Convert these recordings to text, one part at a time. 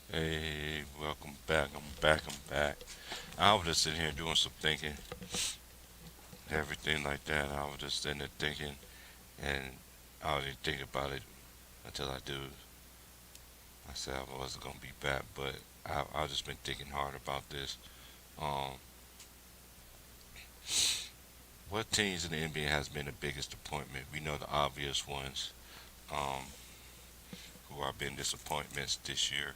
Hey, welcome back. I'm back. I was just sitting here doing some thinking, everything like that. I was just sitting there thinking, and I didn't think about it until I do. I said I wasn't gonna be back, but I've just been thinking hard about this. Um, what teams in the NBA has been the biggest disappointment? We know the obvious ones, um, who have been disappointments this year.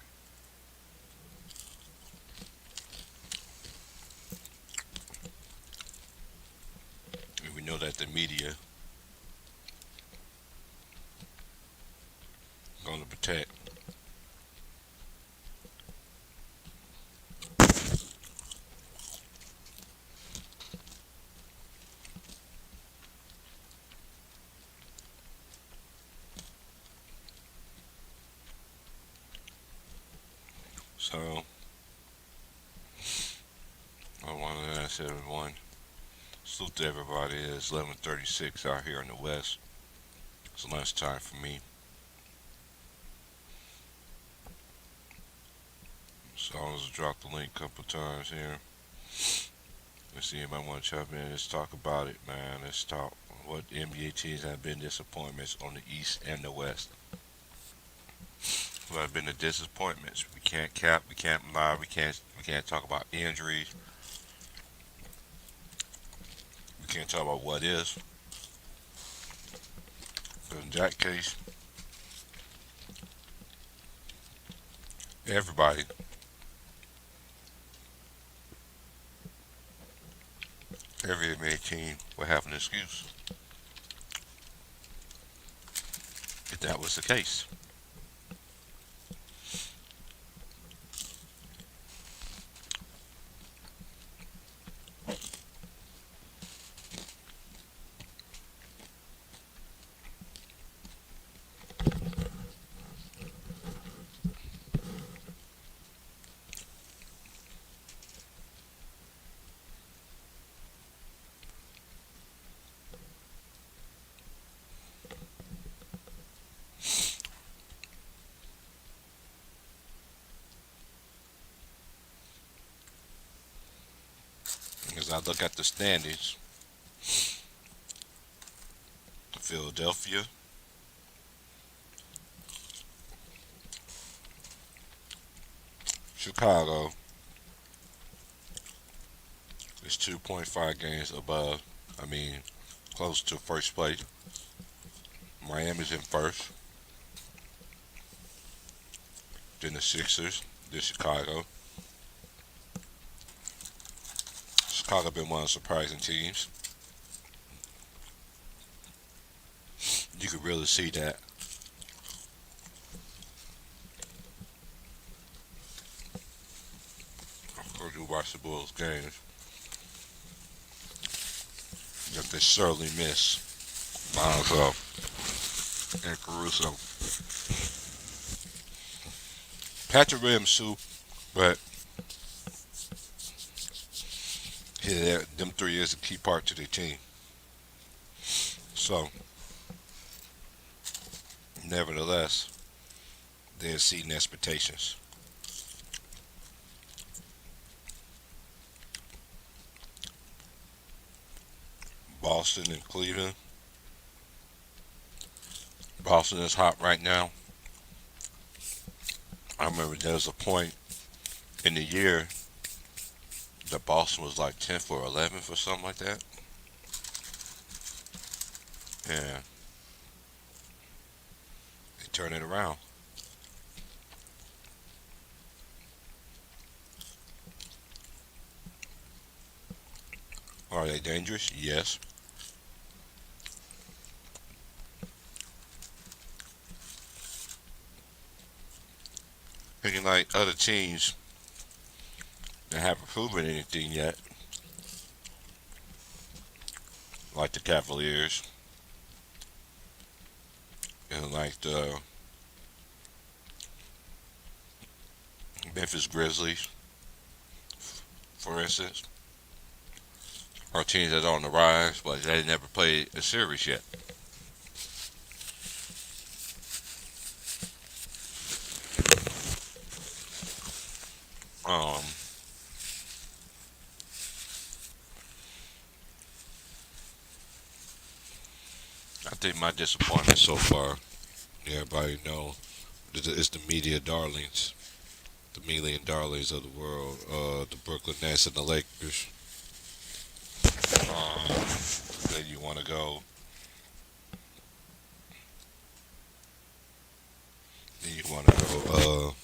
And we know that the media gonna protect. So I want to ask everyone. Salute to everybody. It's 11:36 out here in the West. It's lunchtime for me. So I was drop the link a couple times here. Let's see if I want to chop in. Let's talk about it, man. Let's talk what NBA teams have been disappointments on the East and the West. Who have been the disappointments? We can't cap. We can't lie. We can't talk about injuries. We can't talk about what is. But in that case, everybody, every NBA team will have an excuse if that was the case. As I look at the standings, Philadelphia, Chicago is 2.5 games above. I mean, close to first place. Miami's in first. Then the Sixers. Then Chicago. Chicago been one of the surprising teams. You could really see that. Of course, you watch the Bulls games. That they certainly miss Lonzo and Caruso. Patrick Williams too, but yeah, them 3 years a key part to their team. So, nevertheless, they're exceeding expectations. Boston and Cleveland. Boston is hot right now. I remember there was a point in the year that Boston was like 10th or 11th or something like that. And they turned it around. Are they dangerous? Yes. Thinking like other teams that haven't proven anything yet, like the Cavaliers and like the Memphis Grizzlies, for instance, are teams that are on the rise, but they never played a series yet. Um, I think my disappointment so far, everybody know, it's the media darlings, the million darlings of the world, the Brooklyn Nets and the Lakers. Then you want to go, then you want to go.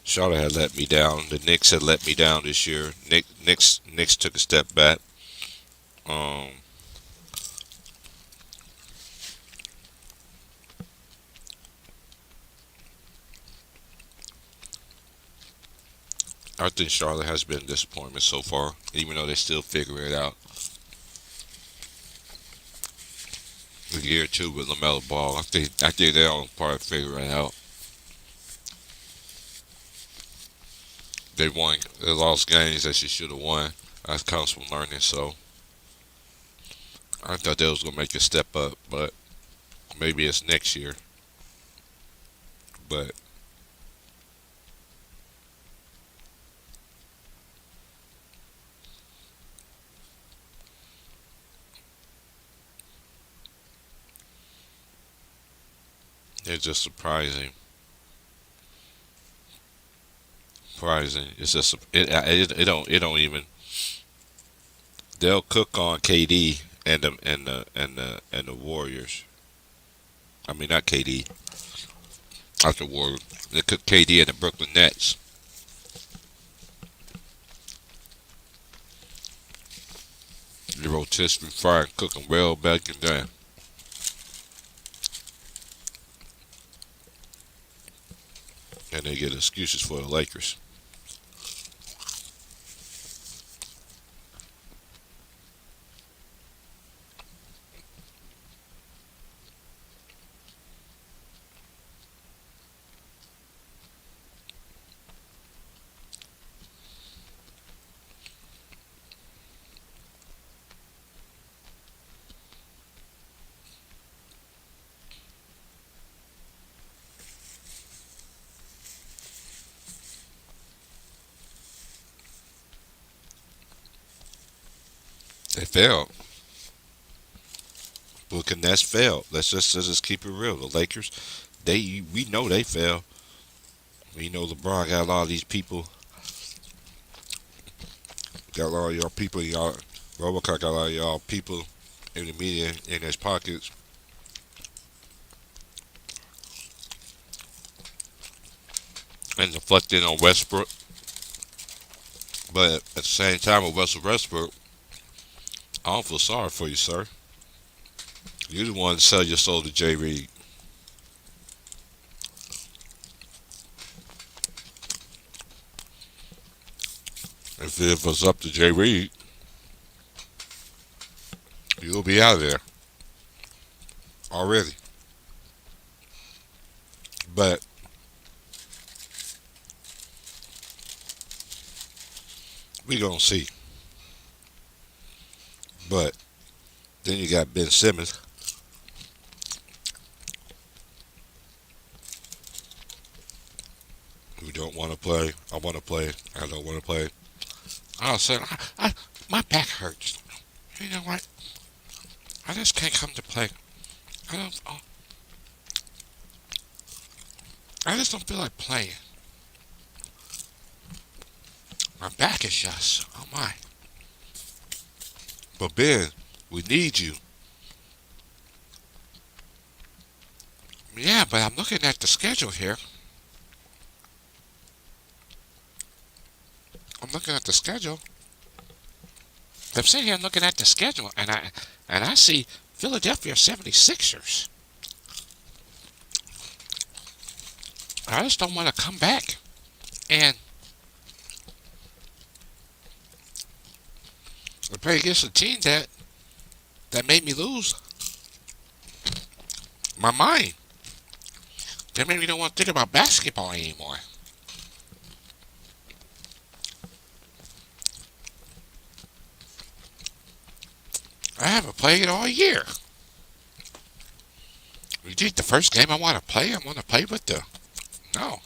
Charlotte had let me down. The Knicks had let me down this year. Knicks took a step back. Um, I think Charlotte has been a disappointment so far, even though they still figure it out. The year two with Lamelo Ball, I think they're on part of figuring it out. They lost games that she should have won. That comes from learning. So I thought they was gonna make a step up, but maybe it's next year. But it's just surprising. It's just it don't even. They'll cook on KD and the Warriors. I mean not KD, not the Warriors. They cook KD and the Brooklyn Nets. The rotisserie fire cooking well back in there. And they get excuses for the Lakers. They failed. Brooklyn Nets failed. Let's just keep it real. The Lakers, we know they failed. We know LeBron got a lot of these people. Got a lot of y'all people. Y'all Robocop got a lot of y'all people in the media in his pockets. And deflecting on Westbrook. But at the same time with Russell Westbrook, I don't feel sorry for you, sir. You the one to sell your soul to Jay Reed. If it was up to Jay Reed, you'll be out of there already. But we gonna see. But then you got Ben Simmons, who don't want to play. I want to play. I don't want to play. I said, my back hurts. You know what? I just can't come to play. I don't. I just don't feel like playing. My back is just. Oh my. But Ben, we need you. Yeah, but I'm looking at the schedule here. I'm looking at the schedule. I'm sitting here looking at the schedule, and I see Philadelphia 76ers. I just don't want to come back and play against a team that made me lose my mind. That made me don't want to think about basketball anymore. I haven't played it all year. You think the first game I want to play with the no.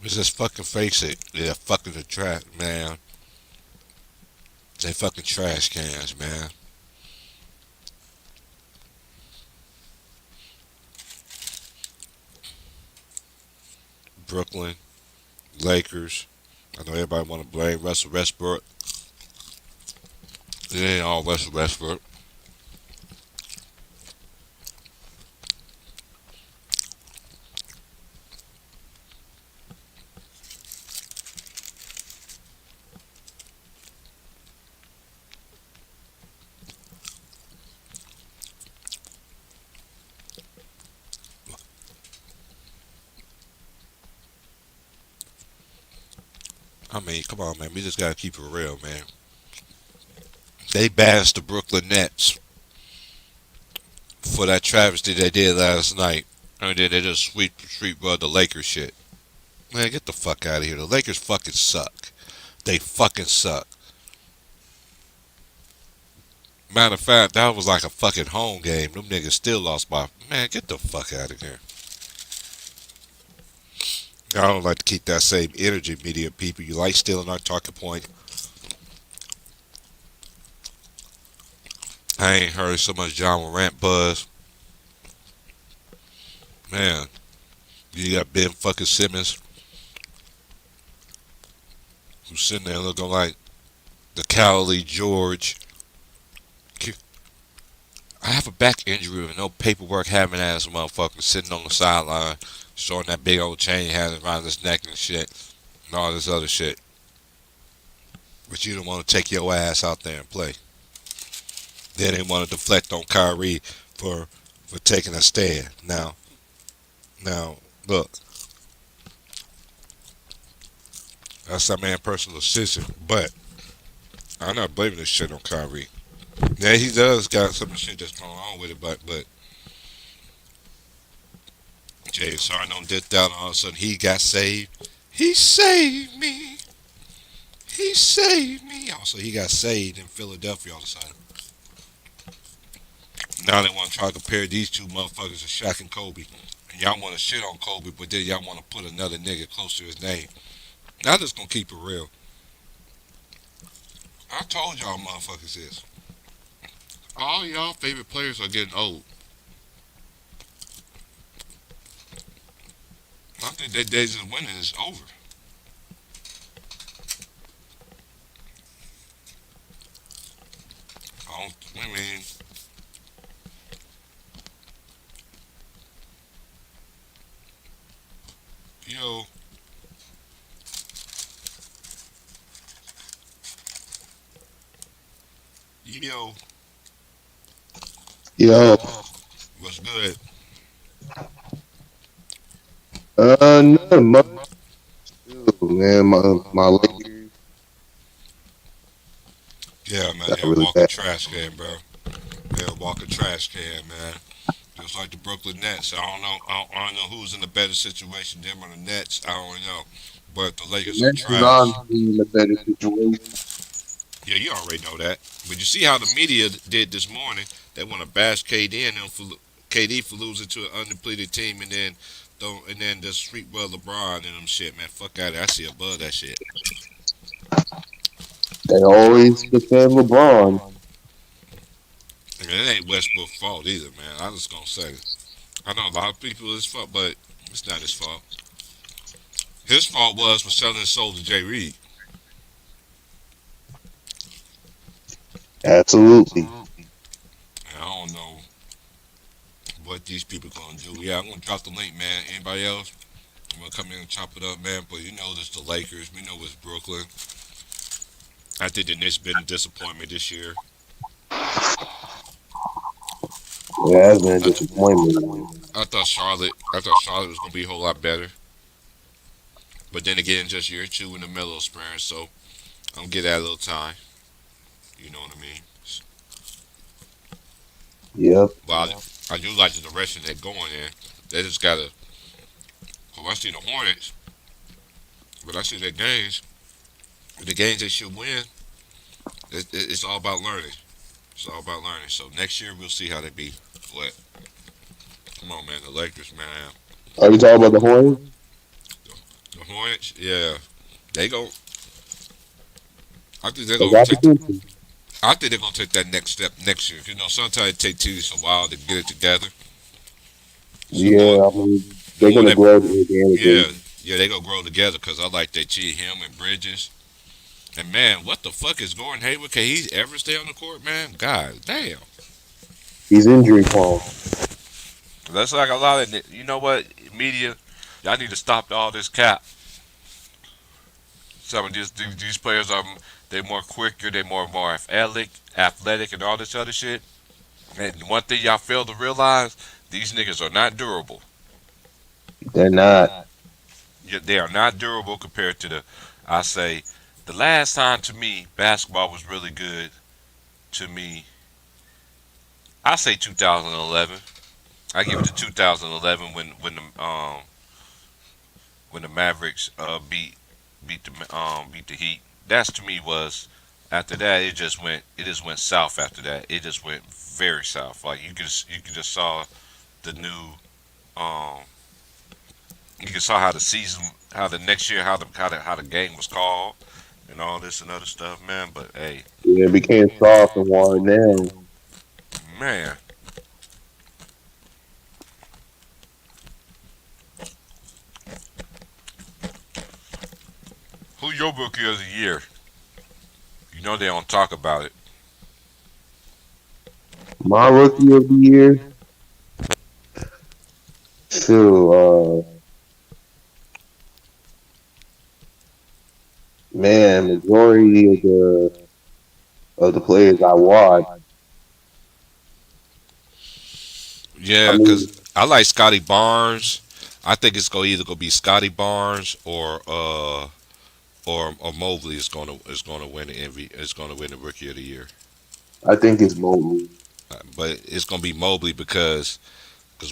Let's just fucking face it. Yeah, fucking the trash, man. They fucking trash cans, man. Brooklyn, Lakers. I know everybody want to blame Russell Westbrook. It ain't all Russell Westbrook. I mean, come on, man. We just gotta keep it real, man. They bashed the Brooklyn Nets for that travesty they did last night. And then they just sweep the Lakers shit. Man, get the fuck out of here. The Lakers fucking suck. They fucking suck. Matter of fact, that was like a fucking home game. Them niggas still lost by. Man, get the fuck out of here. I don't like to keep that same energy, media people. You like stealing our talking point. I ain't heard so much John Morant buzz. Man, you got Ben fucking Simmons who's sitting there looking like the Cowley George. I have a back injury with no paperwork having ass motherfucker sitting on the sideline showing that big old chain he has around his neck and shit and all this other shit. But you don't want to take your ass out there and play. Then they want to deflect on Kyrie for for taking a stand. Now, look, that's that man personal decision. But I'm not blaming this shit on Kyrie. Yeah, he does got some shit that's going on with it, but James Harden dipped out and all of a sudden he got saved. He saved me. He saved me. Also, he got saved in Philadelphia all of a sudden. Now they want to try to compare these two motherfuckers to Shaq and Kobe. And y'all want to shit on Kobe, but then y'all want to put another nigga close to his name. Now I'm just gonna keep it real. I told y'all motherfuckers this. All y'all favorite players are getting old. I think their days of winning is over. I mean, yo, yo, Yo, what's good? nothing much, man. My Lakers Yeah, man, got they're a really walking bad. trash can, bro. They're a walking trash can, man. Just like the Brooklyn Nets. I don't know who's in a better situation, them or the Nets. I don't know. But the The Lakers are Nets is trash. honestly in a better situation. Yeah, you already know that. But you see how the media did this morning? They want to bash KD and them for KD for losing to an undepleted team, and then just street well LeBron and them shit, man. Fuck out of it. I see above that shit. They always defend LeBron. And it ain't Westbrook's fault either, man. I'm just gonna say it. I know a lot of people it's fault, but it's not his fault. His fault was for selling his soul to Jay Reed. Absolutely. And I don't know what these people gonna do. Yeah, I'm gonna drop the link, man. Anybody else? I'm gonna come in and chop it up, man. But you know this the Lakers. We know it's Brooklyn. I think the Knicks been a disappointment this year. It has been a I, disappointment. I thought Charlotte was gonna be a whole lot better. But then again, just year two in the middle experience, so I'm gonna get that a little time. You know what I mean? Yep. But I do like the direction they're going in. They just gotta. Well, I see the Hornets, but I see their games. The games they should win. It's all about learning. It's all about learning. So next year we'll see how they be. But come on, man, the Lakers, man, Are you talking about the Hornets? the Hornets, yeah, they go. I think they're They gonna got the take. potential. I think they're gonna take that next step next year. You know, sometimes it takes teams a while to get it together. So Yeah, I mean, the they're more gonna that, grow organically. yeah, yeah, they gonna grow together because I like that G him and Bridges. And man, what the fuck is Gordon Hayward? Can he ever stay on the court, man? God damn. He's injury prone. That's like a lot of you know what media. Y'all need to stop all this cap. Some of these players are they more quicker, they more athletic, and all this other shit. And one thing y'all fail to realize, these niggas are not durable. They're not. Yeah, they are not durable compared to the. I say, the last time to me basketball was really good. To me, I say 2011. I give it to 2011 when the Mavericks beat the Heat. That's to me was after that it just went south after that. It just went very south. Like you could just saw the new um you could saw how the season how the next year how the game was called and all this and other stuff, man. But hey, Yeah, it became soft and worn down. man, who your rookie of the year? You know they don't talk about it. My rookie of the year, shoot, man, majority of the players I watch. I Yeah, mean, because I like Scotty Barnes. I think it's gonna either gonna be Scotty Barnes or Mobley is gonna win the is gonna win the Rookie of the Year. I think it's Mobley. But it's gonna be Mobley because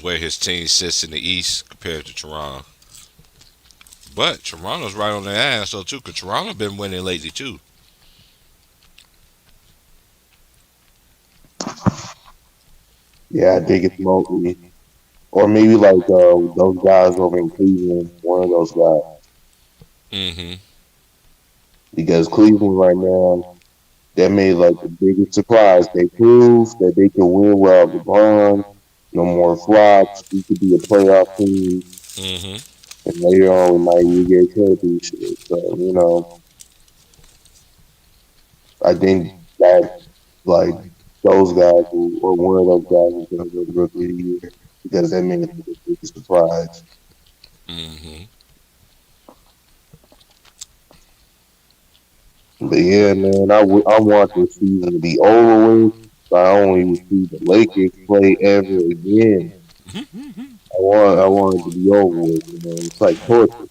where his team sits in the East compared to Toronto. But Toronto's right on their ass though too, because Toronto been winning lately too. Yeah, I think it's Mobley. Or maybe like those guys over in Cleveland, one of those guys. Mm-hmm. Because Cleveland right now, that made like the biggest surprise. They proved that they could win without LeBron. No more flops. We could be a playoff team. Mm-hmm. And later on, we might even get a championship. So, I think that, like, those guys, or one of those guys, is going to be the rookie of the year. Because that made the biggest surprise. Mm-hmm. But yeah, man, I want this season to be over with. So I don't even see the Lakers play ever again. I want it to be over with. It's like torture.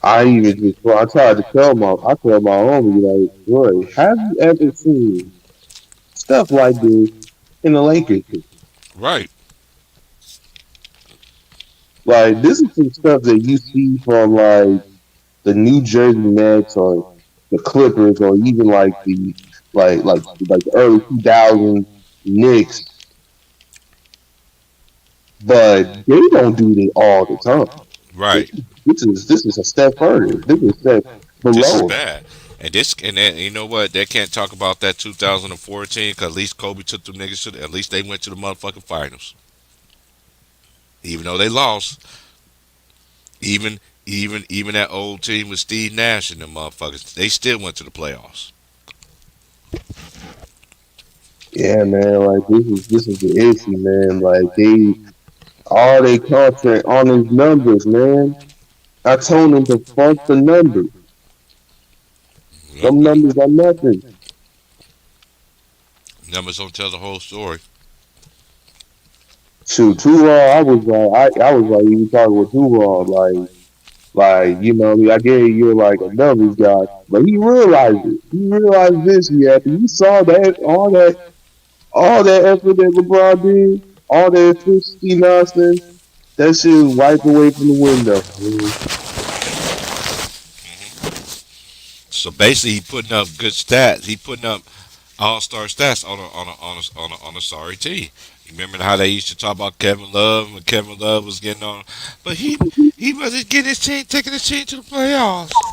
I tried to I tell my homie like, boy, have you ever seen stuff like this in the Lakers? Right. Like this is some stuff that you see from like the New Jersey Nets or the Clippers or even like the early 2000s Knicks, but they don't do it all the time. Right. This is a step further. This is a step This is below. bad. And then you know what? They can't talk about that 2014 because at least Kobe took them niggas at least they went to the motherfucking finals. Even though they lost, even that old team with Steve Nash and them motherfuckers, they still went to the playoffs. Yeah, man. Like this is the issue, man. Like they all they concentrate on is numbers, man. I told them to fuck the numbers. Yep. Some numbers are nothing. Numbers don't tell the whole story. Shoot, too raw. I was like even talking with too raw. Like, I get it, you're like a numbers guy, but he realized it. He realized this year after he saw all that effort that LeBron did, all that efficiency nonsense, that shit was wiped away from the window. Man. So basically, he putting up good stats. He putting up all-star stats on a sorry team. You remember how they used to talk about Kevin Love when Kevin Love was getting on, but he wasn't getting his team, taking his team to the playoffs.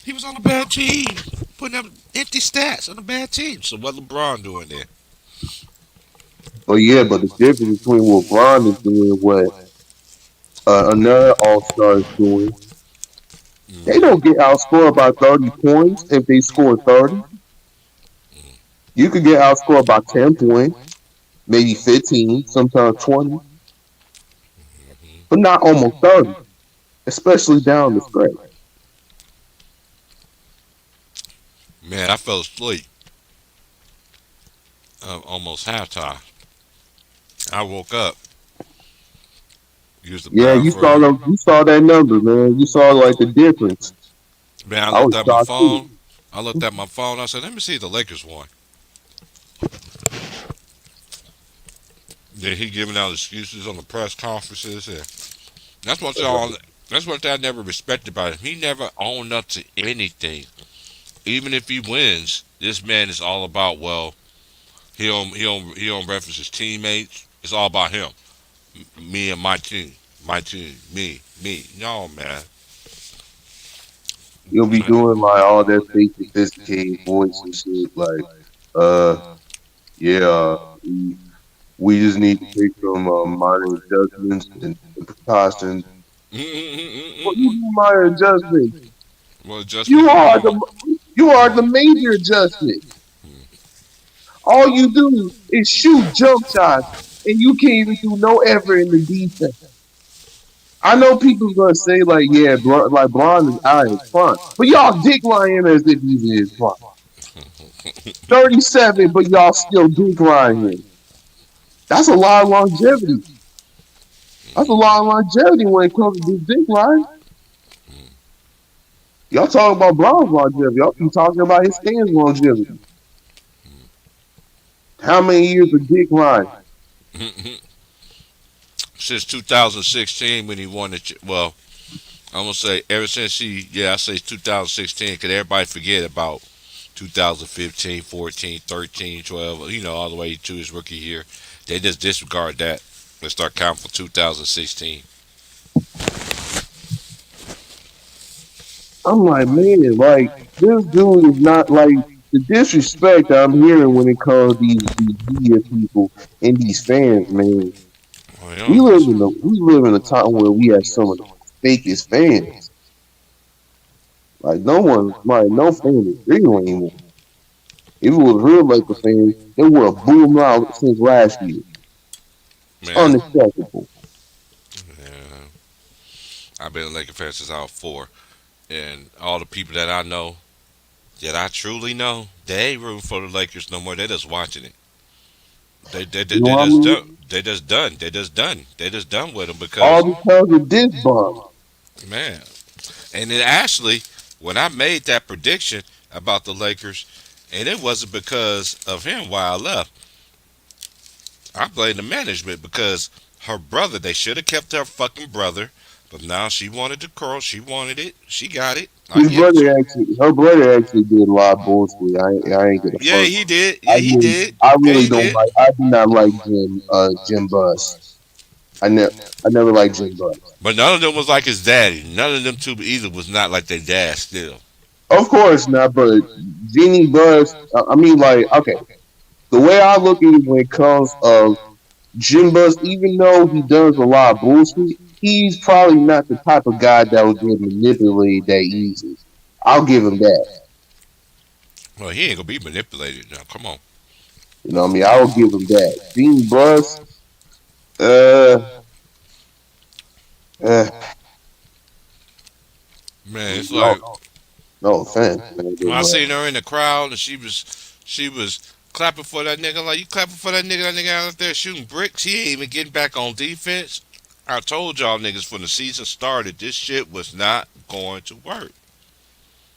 He was on a bad team, putting up empty stats on a bad team. So what LeBron doing there? But yeah, but the difference between what Bron is doing and what another All Star is doing, they Mm-hmm. don't get outscored by 30 points if they score 30. You could get outscored by 10 points, maybe 15, sometimes 20, but not almost 30, especially down the stretch. Man, I fell asleep almost halftime. I woke up, used the Yeah, bathroom. you saw that number, man. You saw like the difference. Man, I I looked was at my shocked too. phone. I looked at my phone. I said, "Let me see if the Lakers won." Then he giving out excuses on the press conferences. And that's what y'all. That's what I never respected about him. He never owned up to anything. Even if he wins, this man is all about he don't reference his teammates. It's all about him, me and my team, me. No man. You'll be doing like all that fake sophisticated voice and shit. Like, uh, yeah, we just need to make some minor adjustments and precautions. What you mean minor adjustments? What You adjustments you are want? the you are the major adjustment. All you do is shoot jump shots, and you can't even do no effort in the defense. I know people's gonna say like, yeah, like Blonde is out of his prime, but y'all dick lying as if he's in his prime. 37, but y'all still dick lying him. That's a lot of longevity. That's a lot of longevity when it comes to this dick line. Y'all talking about Blonde's longevity. Y'all keep talking about his stand's longevity. How many years of dick line? Since 2016 when he won well, I'm gonna say ever since I say 2016 because everybody forget about 2015, 14, 13, 12, all the way to his rookie year. They just disregard that and start counting for 2016. I'm like, man, like this dude is not like the disrespect I'm hearing when it comes to these media people and these fans, man. Oh, yeah, We live in a time where we have some of the fakest fans. Like no fan is real anymore. If it was real Laker fans, they would have boomed out since last year. It's man. unacceptable. Yeah, I've been a Laker fan since I was 4, and all the people that I know, that I truly know, they ain't rooting for the Lakers no more. They just watching it. You know what I mean? They just done. They just done. They just done with them All because because of this bum. man. And it actually, when I made that prediction about the Lakers, and it wasn't because of him why I left. I blame the management because her brother. They should have kept her fucking brother, but now she wanted the girl. She wanted it. She got it. I give it to her. Her brother actually did a lot of bullshit. I ain't gonna Yeah, front. he did. Yeah, he did. I Yeah, really he don't did. like. I do not like Jim Buss. I never liked Jim Buss. But none of them was like his daddy. None of them two either was not like their dad still. Of course not, but Jeannie Buss. I mean, like, okay, the way I look at it when it comes of Jim Buss, even though he does a lot of bullshit, he's probably not the type of guy that would get manipulated that easy. I'll give him that. Well, he ain't gonna be manipulated now. Come on, You know what I mean? I will give him that. Jeannie Buss, uh, uh, man. It's no, like no offense, man. when I But, seen her in the crowd and she was clapping for that nigga. Like you clapping for that nigga out there shooting bricks. He ain't even getting back on defense. I told y'all niggas when the season started, this shit was not going to work.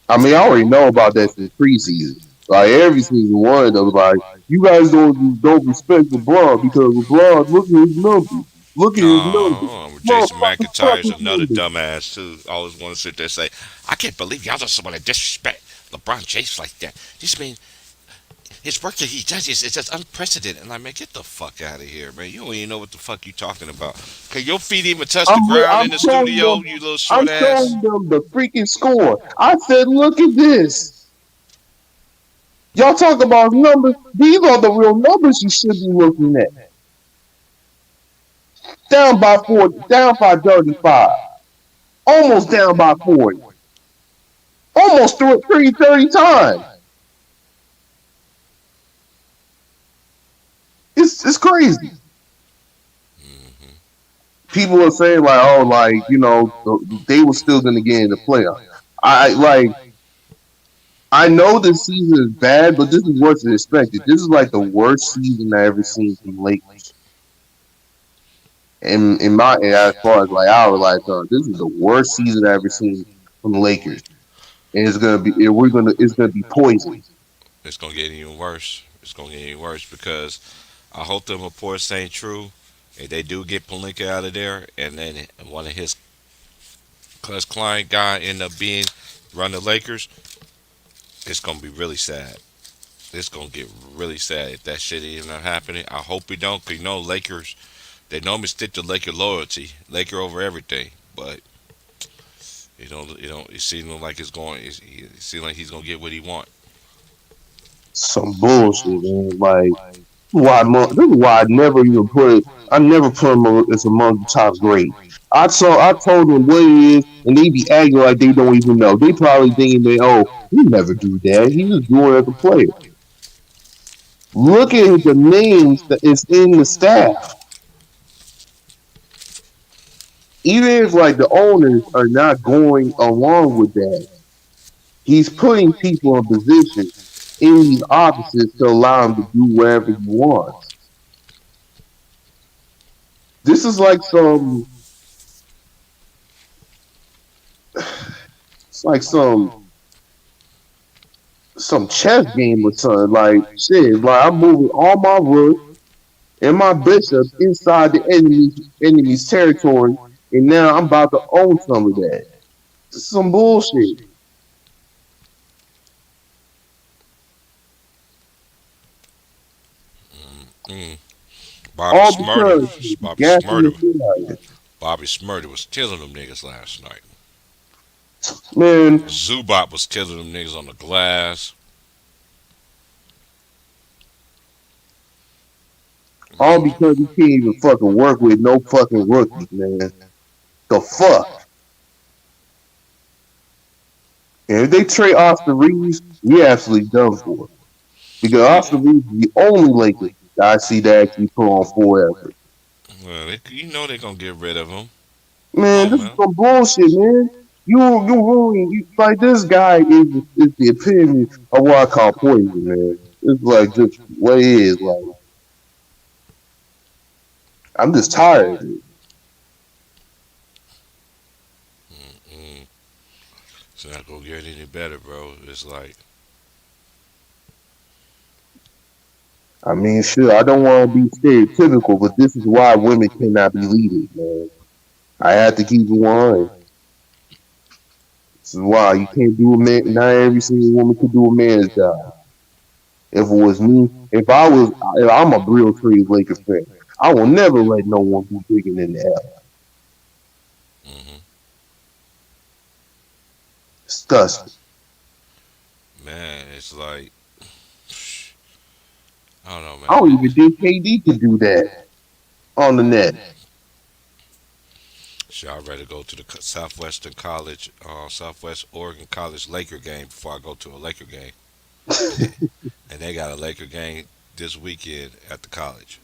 I mean, I already know about that since preseason. Like every season one, though, like you guys don't respect LeBron because LeBron look at his numbers. Look at his numbers. Jason Motherfucker, fuck McIntyre's his another numbers. dumbass too. Always want to sit there and say, "I can't believe y'all just want to disrespect LeBron James like that." This mean his work that he does is just unprecedented. And I'm like, get the fuck out of here, man. You don't even know what the fuck you talking about. Can your feet even touch the ground in I'm the showing studio, them. you little I'm short ass? showing them the freaking score. I said, look at this. Y'all talk about numbers. These are the real numbers you should be looking at. Down by 40, down by 35, almost down by 40, almost threw it 30 times. It's crazy. Hmm. People are saying like, oh, like they were still going to get in the playoff. I like. I know this season is bad, but this is what's expected. This is like the worst season I ever seen from Lakers. And as far as like our lifetime, this is the worst season I ever seen from the Lakers. And it's gonna be poison. It's gonna get even worse. It's gonna get even worse because I hope them reports ain't true. If they do get Palinka out of there, and then one of his client guy end up being run the Lakers, it's gonna be really sad. It's gonna get really sad if that shit is not happening. I hope we don't, cause you know Lakers, they normally stick to Laker loyalty, Laker over everything. But it seems like it's going. It seems like he's gonna get what he want. Some bullshit, man. Like this is why I never put him as among the top grade. I told them what it is, and they be acting like they don't even know. They probably thinking he never do that. He just do it as a player. Look at the names that is in the staff. Even if like the owners are not going along with that, he's putting people in position in these offices to allow him to do whatever he wants. This is like it's like some chess game or something. Like shit, like I'm moving all my rooks and my bishops inside the enemy's territory, and now I'm about to own some of that. This is some bullshit. Mm. Bobby All Smurder, because Bobby gassing the Smurder, shit out of it. Bobby Smurder was killing them niggas last night. Man, Zubac was killing them niggas on the glass. all because he can't even fucking work with no fucking rookies, man. The fuck? And if they trade Austin Reeves, we absolutely done for. Because Austin Reeves is the only Laker that I see that actually put on full effort. Well, you know they're gonna get rid of him. Come Man, on, this is man. some bullshit, man. Like this guy is the epitome of what I call poison, man. It's like just what it is. Like I'm just tired of it. Mm-mm. It's not gonna get any better, bro. It's like, I mean, sure, I don't want to be stereotypical, but this is why women cannot be leaders, man. I have to keep it 100. This is why you can't do a man. Not every single woman can do a man's job. If it was me, if I'm a real true Lakers fan, I will never let no one be bigger than the L. hmm Disgusting. man, it's like, I don't know, I man. don't even think KD could do that on the net. Shit, I'd rather go to the Southwest Oregon College Laker game before I go to a Laker game. And they, and they got a Laker game this weekend at the college.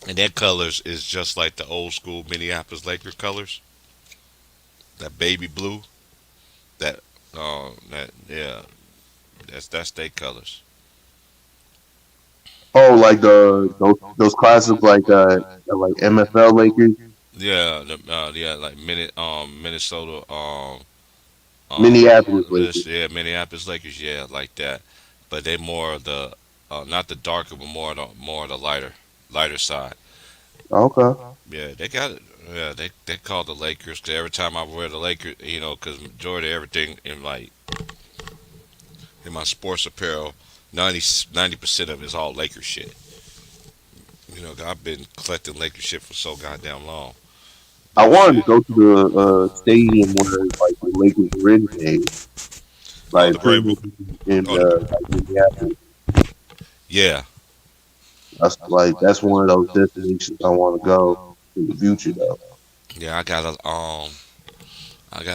And their colors is just like the old school Minneapolis Laker colors. That baby blue. That yeah, that's their colors. Oh, like the those classics like MFL Lakers, Yeah, yeah, like Minnesota, Minneapolis Lakers. Yeah, Minneapolis Lakers, yeah, like that. But they more of the, not the darker, but more of the lighter side. Okay. Yeah, they got it. Yeah, they call the Lakers. 'Cause every time I wear the Lakers, because majority of everything in my sports apparel, 90% of it is all Lakers shit. 'Cause I've been collecting Lakers shit for so goddamn long. I But wanted to shit. go to the stadium where like the Lakers originated, Oh, like the pretty Braves. much in Oh, the like Minneapolis. yeah, That's one of those destinations I want to go in the future though. yeah. I got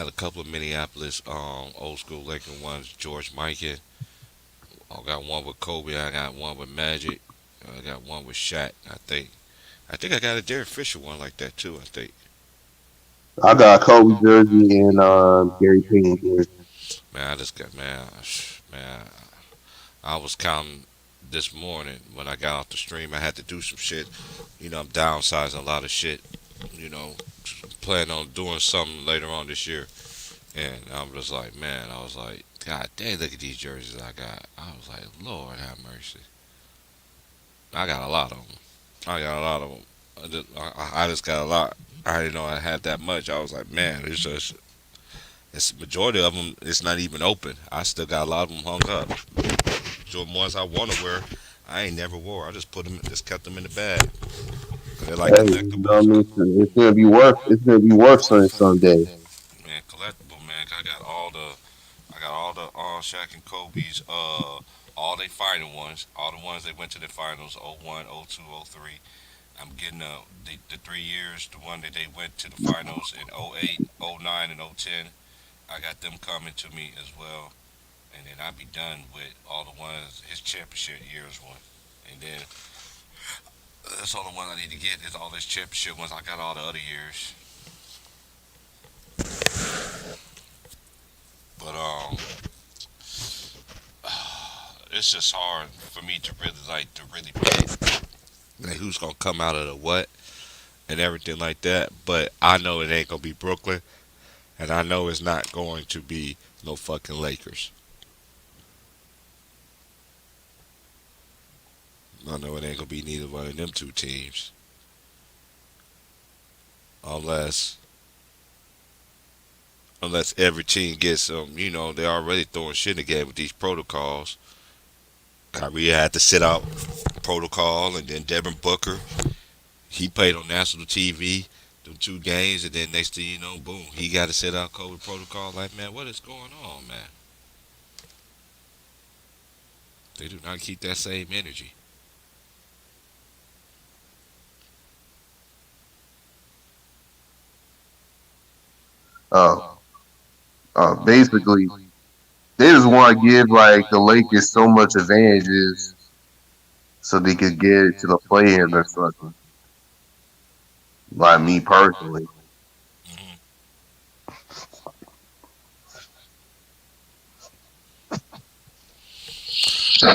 a couple of Minneapolis old school Laker ones. George Mikan. I got one with Kobe. I got one with Magic. I got one with Shaq. I think I got a Derek Fisher one like that too. I think. I got a Kobe jersey and Gary Payton jersey. Man, I just got man. I was counting this morning when I got off the stream. I had to do some shit. I'm downsizing a lot of shit. You know, planning on doing something later on this year. And I'm just like, man, I was like, God dang, look at these jerseys I got. I was like, Lord have mercy. I got a lot of them. I got a lot of them. I just got a lot. I didn't know I had that much. I was like, man, it's majority of them. It's not even open. I still got a lot of them hung up. So the ones I want to wear, I ain't never wore. I just kept them in the bag. 'Cause they're like Hey, you know what I collectibles. mean? It's gonna be worth something someday. Man, collectible, man. I got all the Shaq and Kobe's, all they final ones, all the ones they went to the finals, '01, '02, '03. I'm getting the 3 years, the one that they went to the finals in '08, '09, and '10. I got them coming to me as well, and then I'll be done with all the ones his championship years one, and then that's all the one I need to get is all his championship ones. I got all the other years, but it's just hard for me to really pick like who's gonna come out of the what and everything like that. But I know it ain't gonna be Brooklyn, and I know it's not going to be no fucking Lakers. I know it ain't gonna be neither one of them two teams, unless every team gets some. They're already throwing shit again with these protocols. Kyrie had to sit out protocol, and then Devin Booker, he played on national TV, them 2 games, and then next thing you know, boom, he got to sit out COVID protocol. Like, man, what is going on, man? They do not keep that same energy. Uh, Basically, they just want to give like the Lakers so much advantages so they could get to the play-in or something. Like me personally. hmm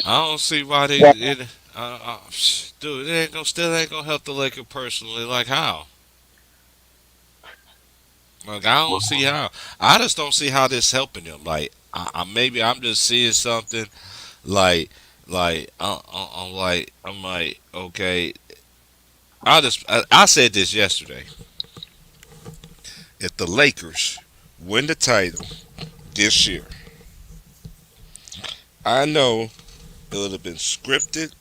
I don't see why dude, still ain't gonna help the Lakers personally. Like how? Like I don't see how. I just don't see how this helping them. Like maybe I'm just seeing something like I'm like okay. I said this yesterday. If the Lakers win the title this year, I know it would have been scripted.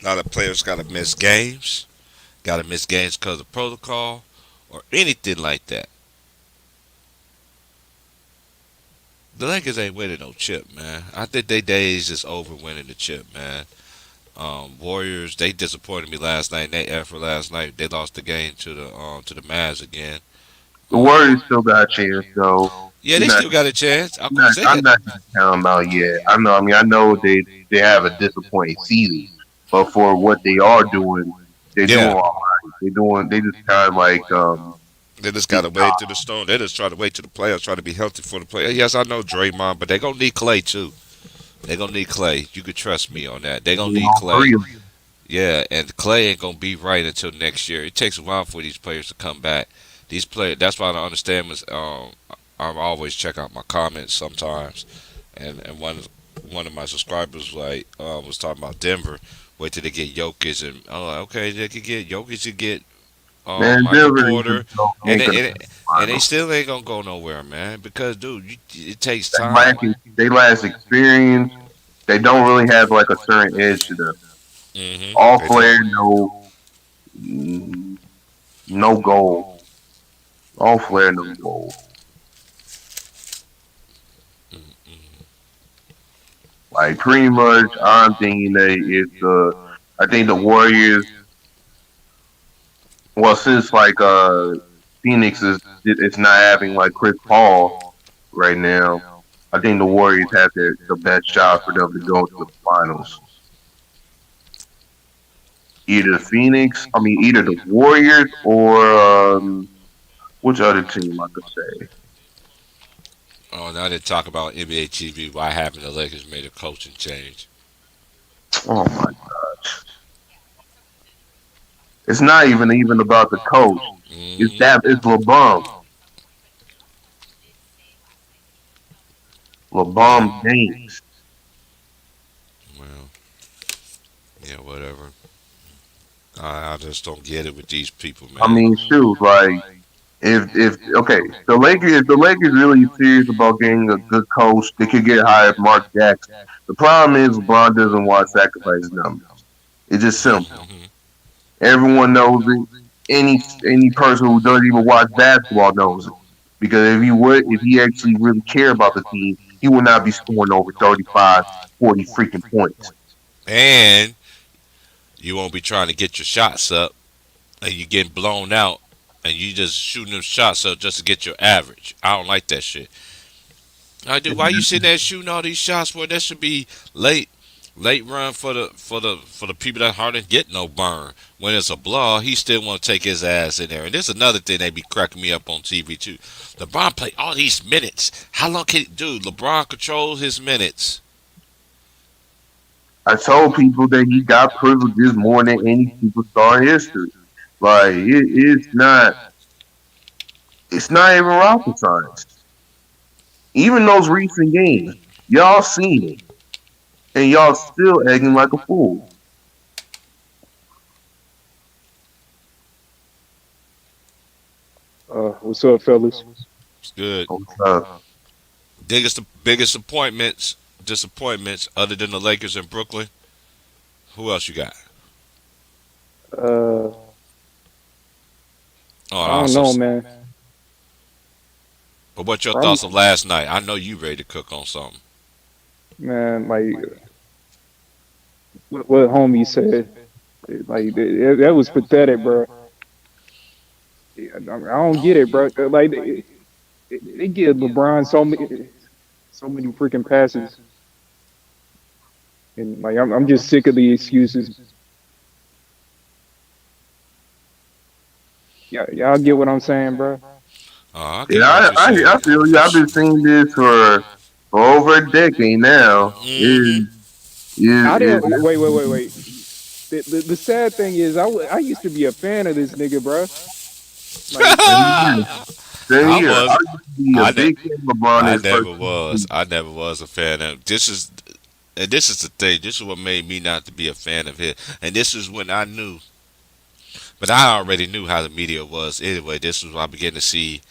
A lot of players got to miss games. Got to miss games because of protocol or anything like that. The Lakers ain't winning no chip, man. I think they days is over winning the chip, man. Warriors, they disappointed me last night. They effort last night, they lost the game to the Mavs again. The Warriors still got a chance, though. Yeah, I'm they not, still got a chance. Of course, they I'm got. not counting them out yet. I know. I mean, I know they have a disappointing season, but for what they are doing, they're doing Yeah, all right. They just kind of like they just gotta wait to the stone. They just try to wait to the playoffs, try to be healthy for the playoffs. Yes, I know Draymond, but they gonna need Clay too. They're gonna need Clay. You could trust me on that. They're gonna They need all Clay. three of them. Yeah, and Clay ain't gonna be right until next year. It takes a while for these players to come back. These players. That's why I don't understand. I always check out my comments sometimes, and one of my subscribers was talking about Denver. Wait till they get Jokic, and I'm like, okay, they could get Jokic to get Man, Michael Denver Porter, ain't and gonna they, make the and they finals. still ain't gonna go nowhere, man. Because dude, it takes They time. lack, they lack experience. They don't really have like a certain edge to them. All They don't. flair, mm, no goal. All flair, no goal. Mm-mm. Like pretty much, I'm thinking that it's I think the Warriors. Well, since like Phoenix is it's not having like Chris Paul right now, I think the Warriors have the best shot for them to go to the finals. Either Phoenix, I mean, either the Warriors or which other team I could say. Oh, now they talk about NBA TV. Why haven't the Lakers made a coaching change? Oh my gosh, it's not even about the coach. It's LeBron, Yeah. LeBron James. Well, yeah, whatever. I just don't get it with these people, I man. mean, shoot, like if okay, if the Lakers really serious about getting a good coach, they could get hired Mark Jackson. The problem is LeBron doesn't want to sacrifice his numbers. It's just simple. Hmm. Everyone knows it. Any person who doesn't even watch basketball knows it. Because if he actually really cared about the team, he would not be scoring over 35, 40 freaking points. And you won't be trying to get your shots up, and you getting blown out, and you just shooting them shots up just to get your average. I don't like that shit. I do. Why you sitting there shooting all these shots? Boy, that should be late run for the people that hardly get no burn. When it's a blow, he still want to take his ass in there. And there's another thing they be cracking me up on TV too. LeBron play all these minutes. How long can dude? LeBron controls his minutes. I told people that he got privileges more than any superstar in history. Like it's not even rocket science. Even those recent games, y'all seen it, and y'all still acting like a fool. What's up, fellas? It's good. Uh, Biggest disappointments other than the Lakers in Brooklyn. Who else you got? Uh, Oh, I don't know, man. but what's your From thoughts on last night? I know you ready to cook on something. man, like what homie said, like that was pathetic, bro. I don't get it, bro. Like they give LeBron so many freaking passes, and like I'm just sick of the excuses. Yeah, y'all get what I'm saying, bro? I yeah, get what you're I saying. feel you. I've been seeing this for over a decade now. Hmm. I Is didn't wait. The sad thing is, I used to be a fan of this nigga, bro. Like, same I here. I was. used to be a I ne- big fan of LeBron I his first never was. I never was a fan of. This is the thing. This is what made me not to be a fan of his. And this is when I knew. But I already knew how the media was anyway. This was when I began to see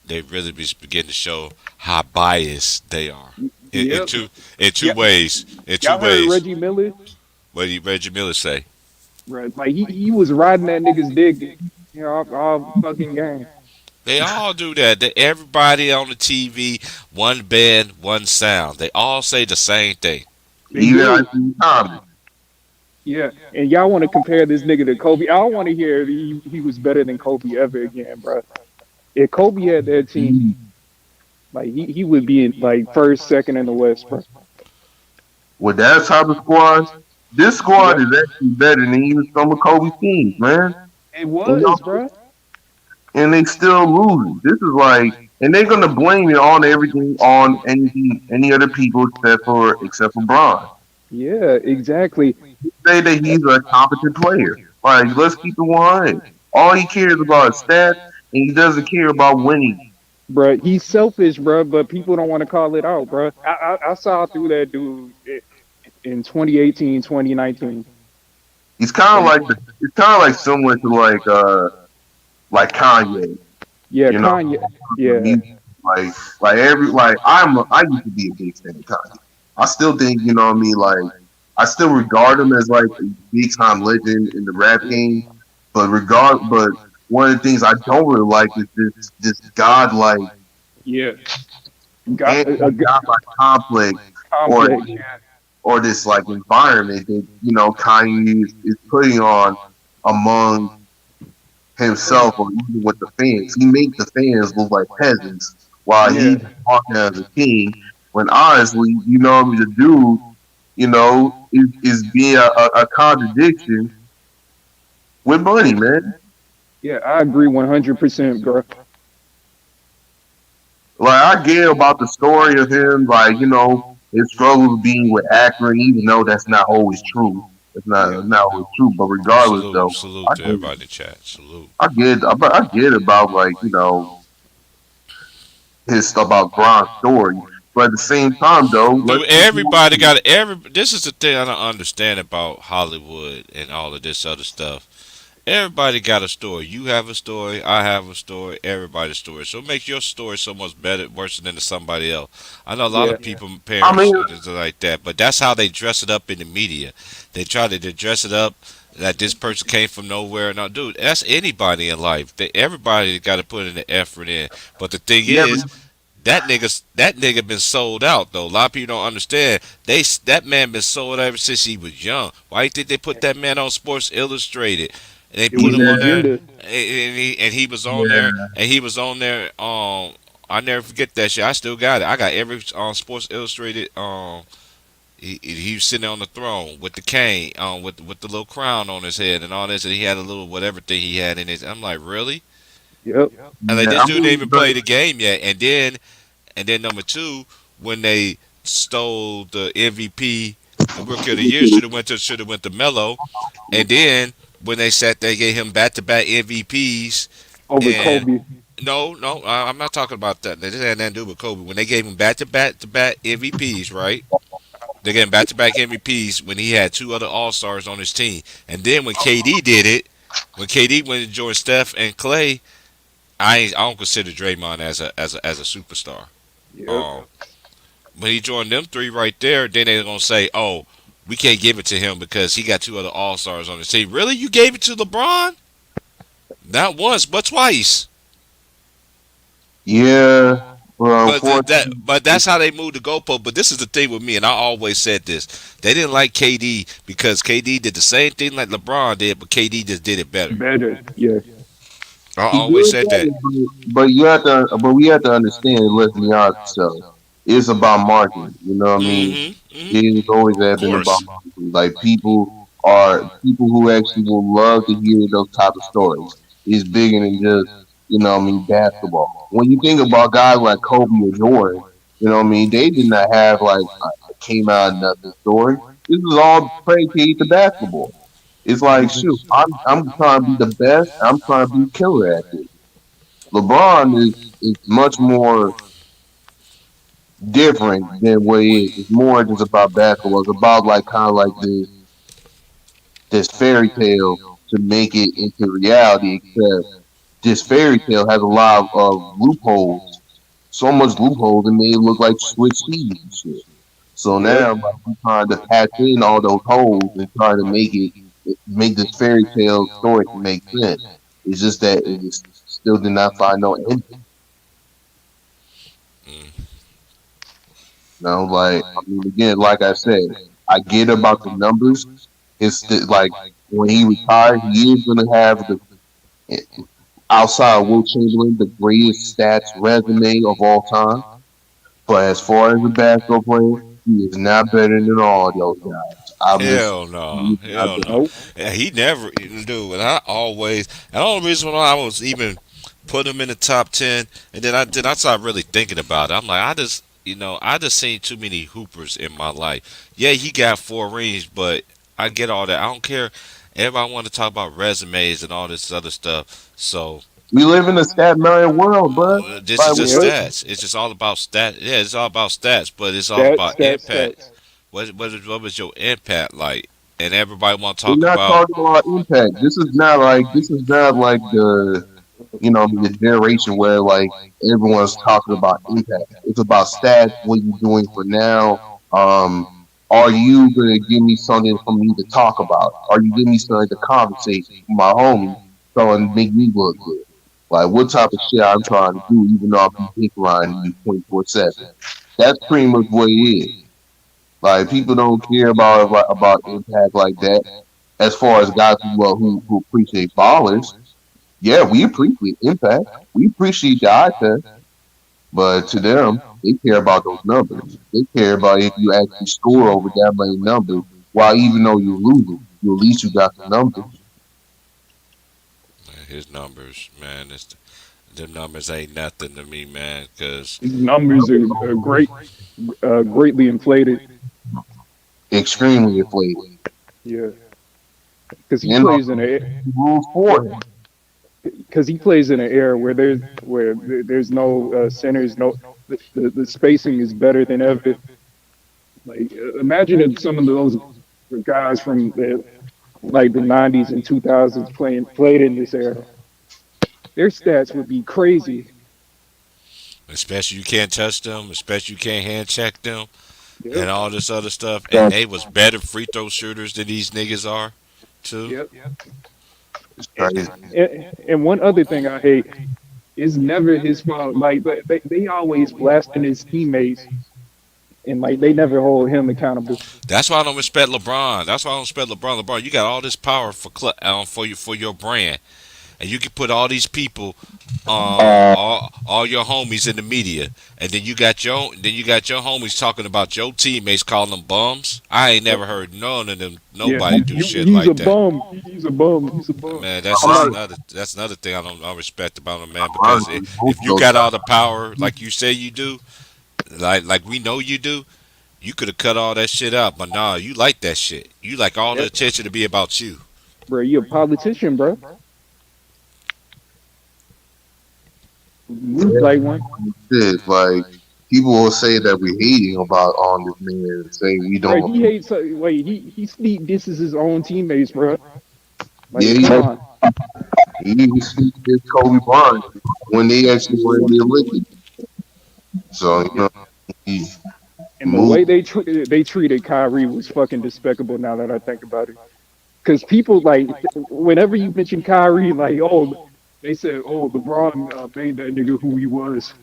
they really begin to show how biased they are. In, in yep. two in two Yeah, ways. In two y'all heard ways. Reggie Miller? What did Reggie Miller say? Right. Like he was riding that nigga's dick, all fucking game. They all do that. Everybody on the TV, one band, one sound. They all say the same thing. They even I do. see Thomas. Yeah. And y'all want to compare this nigga to Kobe? I don't want to hear he was better than Kobe ever again, bro. If Kobe had that team, like he would be in like first, second in the West, bro. With that type of squad, this squad Yep. is actually better than even some of Kobe's teams, man. It And, was, bro. and they still losing. This is like and they're gonna blame it on everything on any other people except for Bron. Yeah, exactly. Say that he's a competent player. Like, let's keep it 100. All he cares about is stats, and he doesn't care about winning. Bruh, he's selfish, bruh, but people don't want to call it out, bruh. I saw through that dude in 2018, 2019. He's kind of And like it's kind of like similar to like Kanye. yeah, You know, Kanye. Yeah, music, I used to be a big fan of Kanye. I still think what I mean. Like, I still regard him as like a big time legend in the rap game. But one of the things I don't really like is this godlike yeah. Got anti godlike complex or complex. or this like environment that Kanye is putting on among himself or even with the fans. He makes the fans look like peasants while Yeah, he's talking as a king. When honestly, the dude, is being a contradiction with money, man. yeah. I agree 100%, bro. Like, I get about the story of him, like, his struggles being with Akron, even though that's not always true. It's not always true. But regardless, Salute, though, salute I to get, everybody in the chat. Salute. I get about like his about Bron's story. But at the same time, though, let's Dude, keep everybody it. got every. This is the thing I don't understand about Hollywood and all of this other stuff. Everybody got a story. You have a story. I have a story. Everybody's story. So it makes your story so much better, worse than somebody else. I know a lot Yeah, of people, I parents, mean, and things like that, but that's how they dress it up in the media. They try to dress it up that this person came from nowhere. No, dude, that's anybody in life. Everybody got to put in the effort in. But the thing yeah, is, that nigga been sold out though. A lot of people don't understand. That man been sold ever since he was young. Why you think they put that man on Sports Illustrated? And they it put was him an on there, yeah, agenda. and he was on there, yeah, and he was on there. I never forget that shit. I still got it. I got every Sports Illustrated. He was sitting on the throne with the cane, with the little crown on his head and all this, and he had a little whatever thing he had in his. I'm like, really? Yep. And like yeah. this I dude didn't mean, even but play the game yet, and then number two, when they stole the MVP, the Rookie of the Year should have went to Melo, and then when they said they gave him back-to-back MVPs, Over and Kobe. no, I'm not talking about that. This had nothing to do with Kobe. When they gave him back-to-back MVPs, right? They gave him back-to-back MVPs when he had two other All Stars on his team, and then when KD did it, when KD went to join Steph and Clay, I don't consider Draymond as a superstar. Yep. Um, when he joined them three right there, then they're gonna say, "Oh, we can't give it to him because he got two other All Stars on his team." Really, you gave it to LeBron? Not once, but twice. yeah, well, But unfortunately, that's how they moved the goalpost. But this is the thing with me, and I always said this: they didn't like KD because KD did the same thing like LeBron did, but KD just did it better. Better. Yeah. I he always did said that. that, but we have to understand. Let's be honest, so it's about marketing. You know what I mean? Mm-hmm. It always Of has been about course. marketing. Like, people who actually will love to hear those type of stories. It's bigger than just basketball. When you think about guys like Kobe or Jordan, they did not have like a came out of nothing story. This is all predicated to basketball. It's like, Hmm. shoot, I'm trying to be the best. I'm trying to be a killer at this. LeBron is much more different than what he is. It's more just about basketball. It's about like kind of like this fairy tale to make it into reality. Except this fairy tale has a lot of loopholes. So much loopholes it made it look like Switch Seas and shit. So Yep. now, like, we're trying to patch in all those holes and try to make this fairy tale story to make sense. It's just that it just still did not find no end. Mm. Like, I mean, again, like I said, I get about the numbers. Like, when he retired, he is gonna have the outside of Will Chamberlain the greatest stats resume of all time. But as far as the basketball player, he is not better than all of those guys. I'm just Hell no, he's not hell better. no. Nope. Yeah, he never do. And I always, and the only reason why I was even put him in the top 10, and then I started really thinking about it. I'm like, I just seen too many hoopers in my life. Yeah, he got 4 rings, but I get all that. I don't care. Everybody want to talk about resumes and all this other stuff. So We live in a stat million world, bro. this is Like, just Yep. stats. It's just all about stats. Yeah, it's all about stats, but it's all Stats, about stats, impact. stats. What was your impact like? And everybody want to we're talk not about. talking about impact. This is not like the the generation where like everyone's talking about impact. It's about stats. What you're doing for now. Um, are you gonna give me something for me to talk about? Are you giving me something to conversate with my homie so and make me look good? Like what type of shit I'm trying to do, even though I'm dick riding you 24/7. That's pretty much what it is. Like people don't care about impact like that. As far as guys who appreciate ballers, yeah, we appreciate impact. We appreciate the eye test, but to them, they care about those numbers. They care about if you actually score over that many numbers. While even though you're losing, at least you got the numbers. Man, his numbers, man, the numbers ain't nothing to me, man. Cause His numbers are greatly inflated. Extremely inflated. Yeah, because he And plays in a rules for him. because he plays in an era where there's no centers, no the spacing is better than ever. Like imagine if some of those guys from the '90s and 2000s played in this era, their stats would be crazy. especially you can't touch them, especially you can't hand check them, Yep, and all this other stuff. And That's they was better free throw shooters than these niggas are, too. yep. crazy. And one other thing I hate is never his fault. Like they always blasting his teammates, and like they never hold him accountable. That's why I don't respect LeBron. That's why I don't respect LeBron. LeBron, you got all this power for your brand, and you can put all these people, all your homies in the media, and then you got your homies talking about your teammates, calling them bums. I ain't never heard none of them Yeah, nobody do shit he's a like that. bum. He's a bum. He's a bum. Man, I'm like, that's another thing I don't respect about him, man. Because Honestly, both if of you those got guys. all the power like you say you do, like we know you do, you could have cut all that shit out. But nah, you like that shit. You like all the yep, attention to be about you. bro, you a politician, bro. Move like one. Shit, like people will say that we hating about on this man and say we Bro, don't. he hates. Wait, he sneak disses his own teammates, bro. Yeah, Like, come on. he even speak against Kobe Bryant when they actually were in the Olympics. So he And the moved. way they treated Kyrie was fucking despicable. Now that I think about it, because people like whenever you mention Kyrie, like, oh, they said, oh, LeBron made that nigga who he was.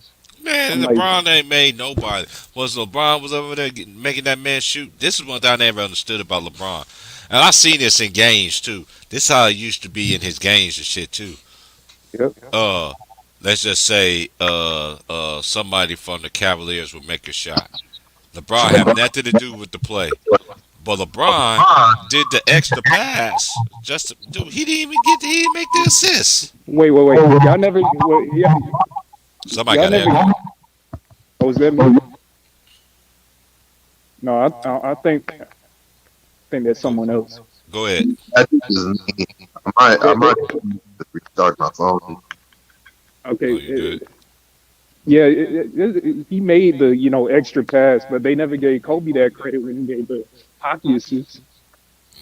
Man, I'm like, LeBron ain't made nobody. Was LeBron was over there making that man shoot? This is one thing I never understood about LeBron, and I seen this in games too. This how it used to be in his games and shit too. yep. Uh, let's just say somebody from the Cavaliers would make a shot. LeBron have nothing to do with the play. But LeBron did the extra pass. Just dude, he didn't make the assist. Wait. Y'all never, yeah, Somebody y'all got never. echo. Oh, was that me? No, I think that's Go someone else. go ahead. I think this is me. I That, might that, restart my phone. okay, Oh, you good? yeah, he made the extra pass, but they never gave Kobe that credit when he gave the hockey assist.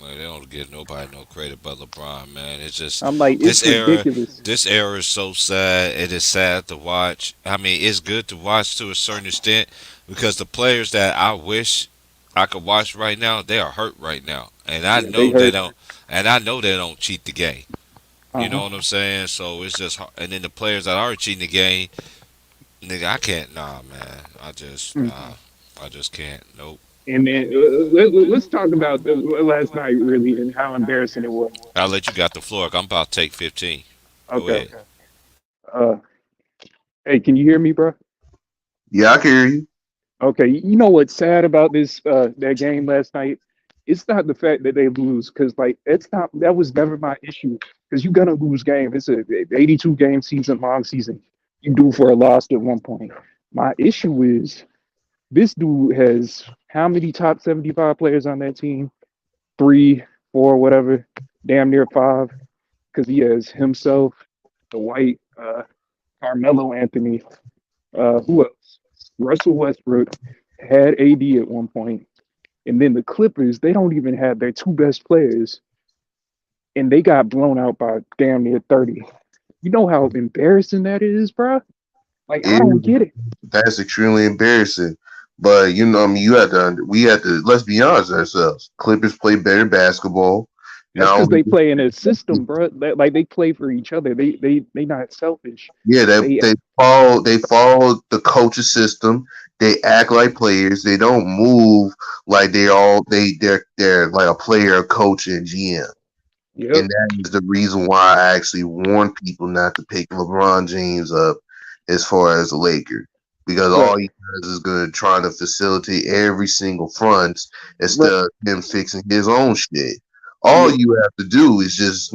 Well, they don't give nobody no credit but LeBron, man. It's just I'm like, this it's era. ridiculous. This era is so sad. It is sad to watch. I mean, it's good to watch to a certain extent because the players that I wish I could watch right now, they are hurt right now, and I Yeah, they know they hurt. don't. And I know they don't cheat the game. You Uh-huh. know what I'm saying? So it's just, and then the players that are cheating the game, nigga, I can't. Nah, man. Mhm. I just can't. Nope. And then let's talk about the last night really and how embarrassing it was. I'll let you got the floor. I'm about to take 15. Go Okay. ahead. Uh, hey, can you hear me, bro? Yeah, I can hear you. Okay. You know what's sad about this that game last night? it's not the fact that they lose because like it's not that was never my issue because you're gonna lose game. It's a 82 game season, long season. You do for a loss at one point. My issue is this dude has how many top 75 players on that team? Three, four, whatever, damn near five, because he has himself, the White, Carmelo Anthony, who else? Russell Westbrook had AD at one point, and then the Clippers. They don't even have their two best players, and they got blown out by damn near 30. You know how embarrassing that is, bro? Like I It, don't get it. that's extremely embarrassing. But you know, I mean, we have to. Let's be honest with ourselves. Clippers play better basketball. That's Now, because they play in a system, bro. Like they play for each other. They not selfish. yeah, They they follow the coach's system. They act like players. They don't move like they're like a player, coach, and GM. yep. And that is the reason why I actually warn people not to pick LeBron James up as far as a Laker. Because Right. all he does is going to try to facilitate every single front instead of him fixing his own shit. All Yeah. you have to do is just,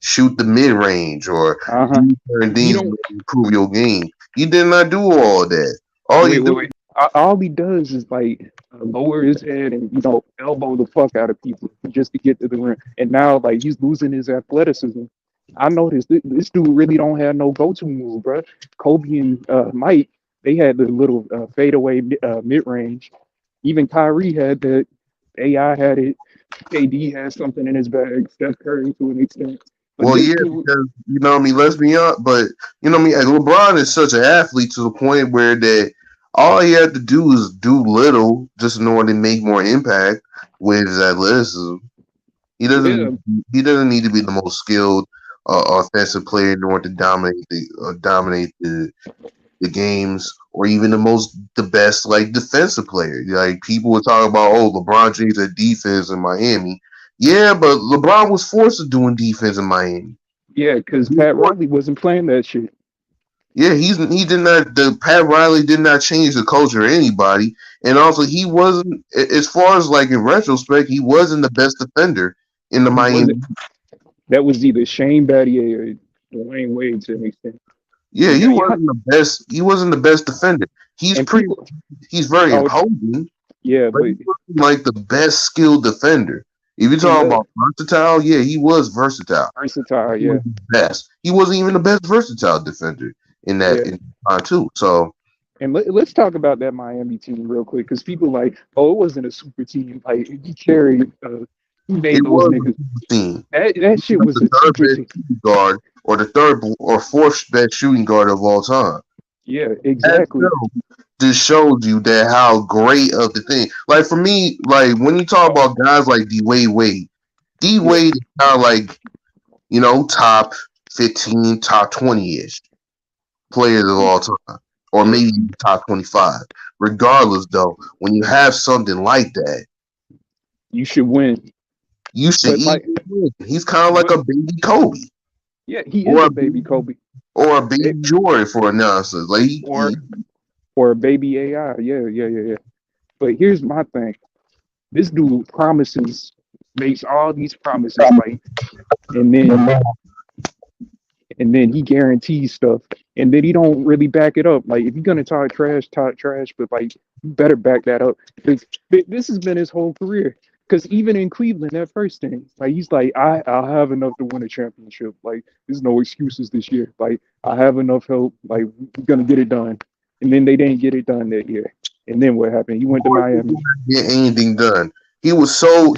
shoot the mid range or Uh-huh. do certain things don't- to improve your game. You did not do all of that. All you do wait. All he does is like lower his head and elbow the fuck out of people just to get to the rim. And now like he's losing his athleticism. I noticed this dude really don't have no go-to move, bro. Kobe and Mike, they had the little fadeaway mid range. Even Kyrie had that. AI had it. KD has something in his bag. Steph Curry to an extent. But Well, this yeah, dude, because let's be honest, but LeBron is such an athlete to the point where that all he had to do is do little just in order to make more impact with his athleticism. He doesn't. yeah, He doesn't need to be the most skilled offensive player in order to dominate the games, or even the best like defensive player. Like people were talking about, oh, LeBron James at defense in Miami. Yeah, but LeBron was forced to doing defense in Miami. yeah, because Pat Riley wasn't playing that shit. Yeah, he did not. The Pat Riley did not change the culture of anybody, and also he wasn't. As far as like in retrospect, he wasn't the best defender in the He Miami. wasn't. That was either Shane Battier or Dwayne Wade to an extent. Yeah, he Yeah, wasn't the best. He wasn't the best defender. He's And pretty. people, He's very oh, imposing, yeah, but but he wasn't like the best skilled defender. If you're talking about versatile, yeah, he was versatile. versatile, He yeah. was the best. He wasn't even the best versatile defender in that Yeah. in time too. So And let's talk about that Miami team real quick, because people like, oh, it wasn't a super team. Like he carried, he made it those was niggas. a team. That shit was The a third super best team. shooting guard, or the third or fourth best shooting guard of all time. Yeah, That exactly. just shows you that how great of the thing. Like for me, like when you talk about guys like Wade is kind of like top 15, top 20-ish players of all time, or maybe top 25. Regardless, though, when you have something like that, You should win. you should But like, win. He's kind of like a baby Kobe yeah, he Or is a a baby Kobe or a baby Jordan for nonsense. Like or a baby AI. Yeah. But here's my thing. This dude makes all these promises, like, and then he guarantees stuff, and then he don't really back it up. Like, if you're gonna talk trash, but like, you better back that up. This has been his whole career. Because even in Cleveland, that first thing, like he's like, I'll have enough to win a championship. Like, there's no excuses this year. Like, I have enough help. Like, we're gonna get it done. And then they didn't get it done that year. And then what happened? He went to Miami. get anything done. He was so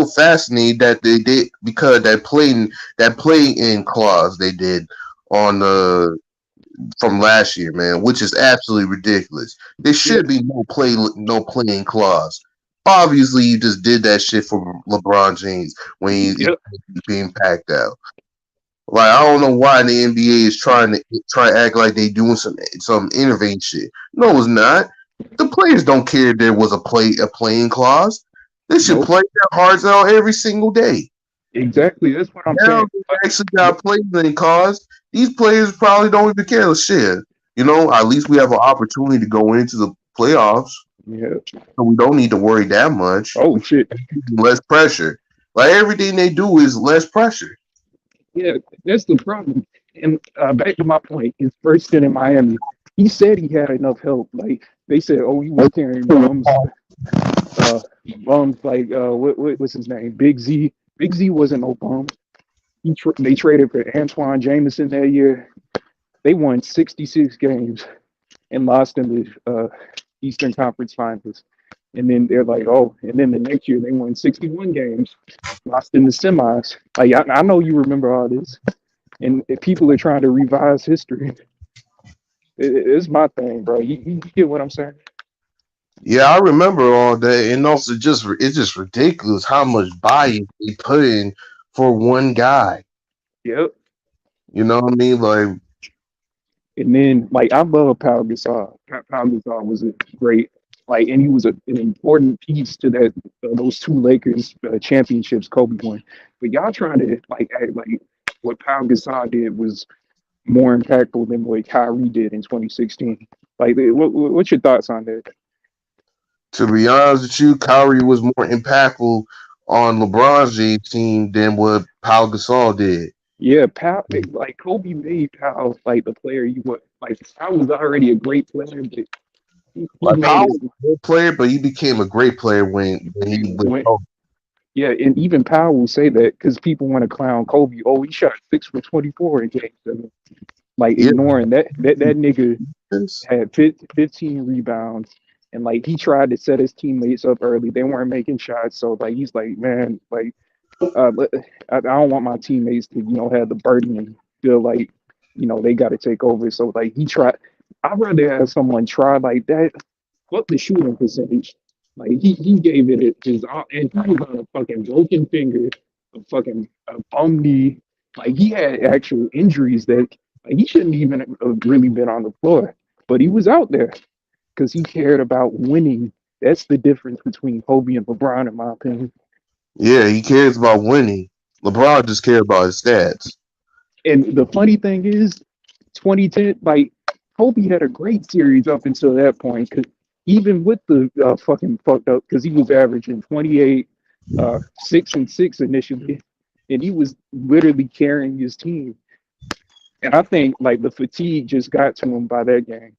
fascinated that they did because that play in clause they did on the from last year, man, which is absolutely ridiculous. There should be no playing clause. Obviously, you just did that shit for LeBron James when he's being packed out. Like I don't know why the NBA is trying to act like they doing some innovative shit. No, it's not. The players don't care if there was a playing clause. They should play their hearts out every single day. Exactly. That's what I'm Now saying. they actually got playing clause. These players probably don't even care. Shit, at least we have an opportunity to go into the playoffs. Yeah. So we don't need to worry that much. Oh shit. Less pressure. Like everything they do is less pressure. Yeah, that's the problem. And back to my point, his first stint in Miami, he said he had enough help. Like they said, oh, he was carrying uh, bums like what was his name? Big Z. Big Z wasn't no bum. They traded for Antoine Jameson that year. They won 66 games and lost in the Eastern Conference Finals. And then they're like, oh, and then the next year they won 61 games, lost in the semis. Like I know you remember all this, and if people are trying to revise history, it's my thing, bro. You get what I'm saying? Yeah, I remember all that, and also just it's just ridiculous how much bias they put in for one guy. Yep. You know what I mean? Like, And then like I love Pau Gasol. Pau Gasol was a great like, and he was an important piece to that those two Lakers championships Kobe won. But y'all trying to like act like what Pau Gasol did was more impactful than what Kyrie did in 2016. Like, what's your thoughts on that? to be honest with you, Kyrie was more impactful on LeBron James' team than what Pau Gasol did. Yeah, Pau, like Kobe made Pau like the player you want. Like Pau was already a great player, but he Like made Pau his was a good player, but he became a great player when he was when, Kobe. yeah, and even Powell will say that because people want to clown Kobe. Oh, he shot 6 for 24 in Game 7. Like Yeah. ignoring that nigga had 15 rebounds, and like he tried to set his teammates up early. They weren't making shots, so like he's like, man, like I don't want my teammates to have the burden and feel like they got to take over. So like he tried. I'd rather have someone try like that. Fuck the shooting percentage. Like he gave it his all, and he was on a fucking broken finger, a fucking bum knee. Like he had actual injuries that like, he shouldn't even have really been on the floor, but he was out there because he cared about winning. That's the difference between Kobe and LeBron, in my opinion. Yeah, he cares about winning. LeBron just cares about his stats. And the funny thing is, 2010, like Kobe had a great series up until that point. Cause even with the fucking fucked up, because he was averaging 28, 6 and 6 initially, and he was literally carrying his team. And I think like the fatigue just got to him by that game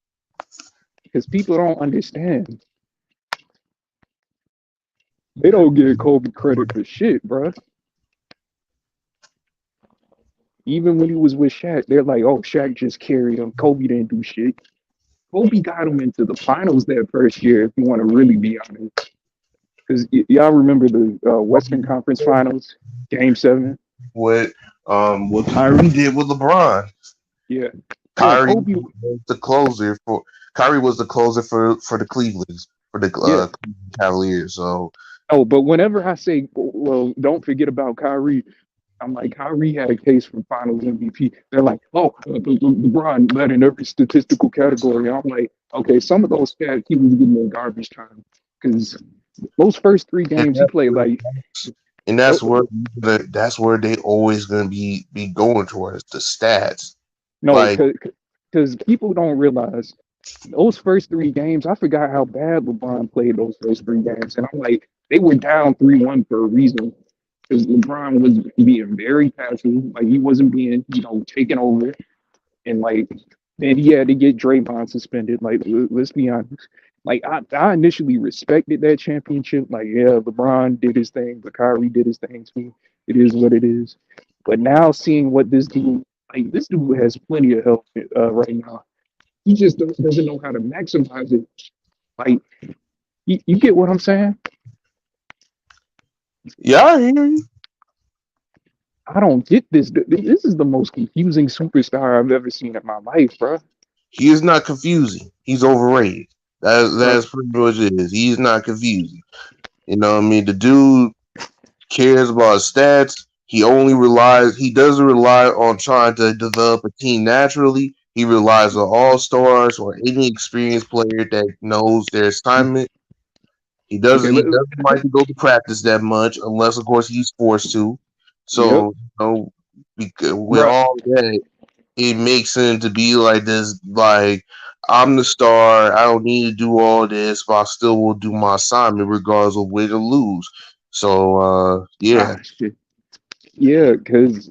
because people don't understand. They don't give Kobe credit for shit, bro. Even when he was with Shaq, they're like, "Oh, Shaq just carried him. Kobe didn't do shit." Kobe got him into the finals that first year. If you want to really be honest, because y'all remember the Western Conference Finals, Game 7. What Kyrie did with LeBron. Yeah, yeah. Kyrie Kobe. was the closer for Kyrie was the closer for the Cleveland's for the Yeah. Cavaliers. So Oh, but whenever I say, well, don't forget about Kyrie, I'm like, Kyrie had a case for Finals MVP. They're like, oh, LeBron led in every statistical category. I'm like, okay, some of those stats he was getting in garbage time because those first 3 games he played like, and that's where they always gonna be going towards the stats. no, Like because people don't realize those first 3 games. I forgot how bad LeBron played those first 3 games, and I'm like, they were down 3-1 for a reason. Because LeBron was being very passive, like he wasn't being, taken over, and like then he had to get Draymond suspended. Like let's be honest, like I initially respected that championship. Like yeah, LeBron did his thing, but Kyrie did his thing too. It is what it is. But now seeing what this dude has plenty of help right now. He just doesn't know how to maximize it. Like you get what I'm saying? yeah, I hear you. I don't get this. This is the most confusing superstar I've ever seen in my life, bro. He is not confusing. He's overrated. Like, That's pretty much it is. He's not confusing. You know what I mean? The dude cares about his stats. He doesn't rely on trying to develop a team naturally. He relies on all stars or any experienced player that knows their assignment. He okay, doesn't like to go to practice that much unless of course he's forced to. yep, So, with bro. all that, it makes him to be like this, like I'm the star. I don't need to do all this, but I still will do my assignment regardless of win or lose. So yeah. Ah, shit. Yeah, because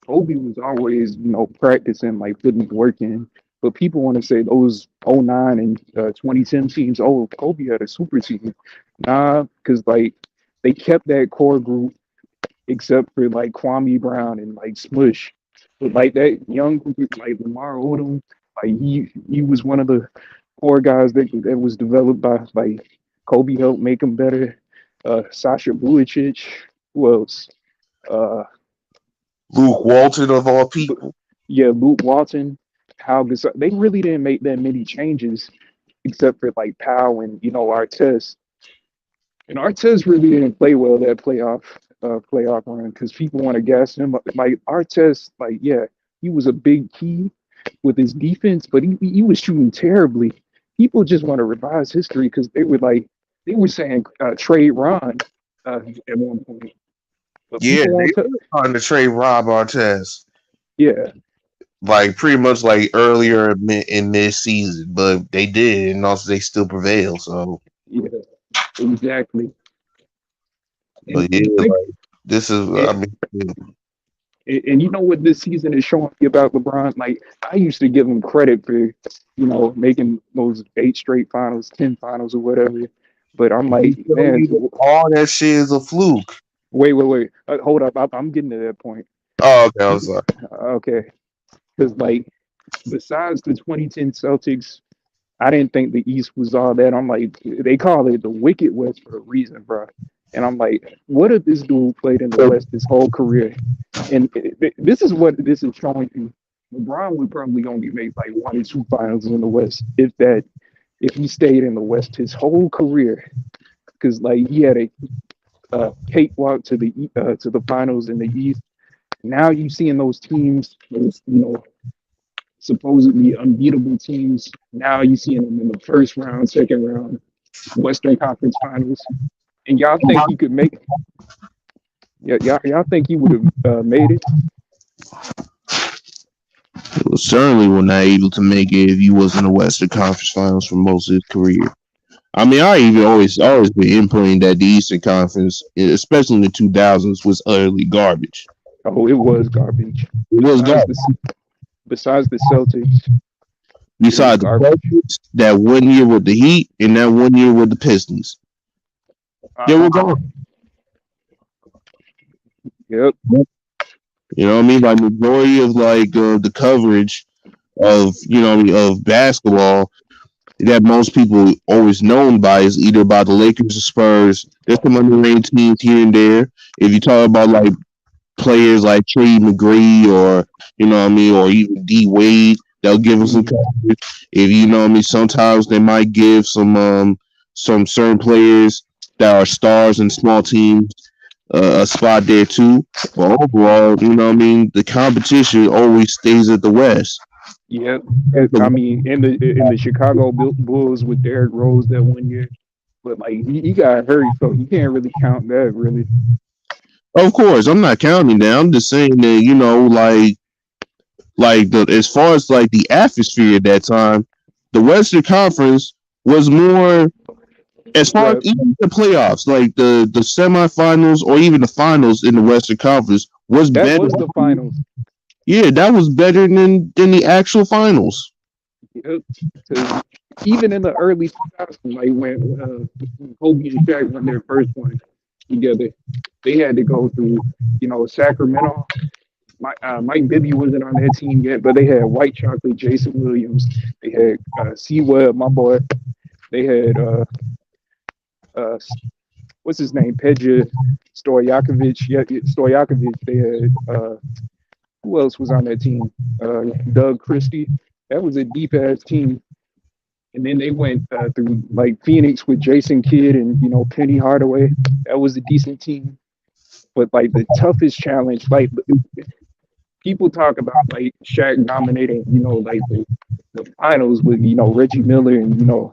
Kobe was always, practicing, like putting the work in. But people want to say those '09 and 2010 teams, oh, Kobe had a super team. Nah, because like they kept that core group except for like Kwame Brown and like Smush. But like that young group, like Lamar Odom, like he was one of the core guys that was developed by like Kobe helped make him better. Sasha Vujacic, who else? Uh, Luke Walton of all but people. yeah, Luke Walton, Pau Gasol. They really didn't make that many changes except for like Powell and Artest. And Artest really didn't play well that playoff run because people want to gas him up. Like Artest, like yeah, he was a big key with his defense, but he was shooting terribly. People just want to revise history because they were saying trade Ron at one point, but Yeah, people they won't tell. were trying to trade Rob Artest. Yeah, Like pretty much like earlier in this season, but they did, and also they still prevail. So, yeah, exactly. but yeah, And think like this is, I and, mean, and you know what this season is showing me about LeBron? Like I used to give him credit for, making those 8 straight finals, 10 finals, or whatever. But I'm they like, show man, you that all that shit is a fluke. wait, hold up, I'm getting to that point. Oh, okay, I'm sorry. Okay, because like besides the 2010 Celtics, I didn't think the East was all that. I'm like, they call it the Wicked West for a reason, bro. And I'm like, what if this dude played in the West his whole career? And this is what this is showing you. LeBron would probably only make like 1 or 2 finals in the West, if that, if he stayed in the West his whole career. Because like he had a cakewalk to the finals in the East. Now you seeing those teams, those supposedly unbeatable teams. Now you seeing them in the first round, second round, Western Conference Finals, and y'all think he could make? Yeah, y'all think he would have made it? Well, certainly were not able to make it if he was in the Western Conference Finals for most of his career. I mean, I even always been inputting that the Eastern Conference, especially in the 2000s, was utterly garbage. Oh, it was garbage. It was Besides garbage. the besides the Celtics, it was Besides the garbage. Celtics, that 1 year with the Heat and that 1 year with the Pistons, they Uh, were garbage. yep. You know what I mean? Like majority of like the coverage of of basketball that most people always known by is either about the Lakers or Spurs. There's some underrated teams here and there. If you talk about like players like Trey McGree or or even D Wade, they'll give us some Mhm. coverage. If sometimes they might give some certain players that are stars in small teams a spot there too. But overall, the competition always stays at the West. Yep. I mean, in the Chicago Bulls with Derrick Rose that 1 year, but like he got hurt, so you can't really count that really. Of course, I'm not counting that. I'm just saying that like the as far as like the atmosphere at that time, the Western Conference was more as far as Yeah, even the playoffs, like the semifinals or even the finals in the Western Conference was that better. was the finals. Yeah, that was better than the actual finals. Because even in the early 2000s, like when Kobe and Shaq won their first one together, they had to go through, Sacramento. Mike Bibby wasn't on that team yet, but they had White Chocolate, Jason Williams. They had C Webb, my boy. They had uh, what's his name, Peja Stojakovic. Yeah, Stojakovic. They had who else was on that team? Doug Christie. That was a deep ass team. And then they went through like Phoenix with Jason Kidd and Penny Hardaway. That was a decent team. But like the toughest challenge, like people talk about like Shaq dominating, like the finals with Reggie Miller and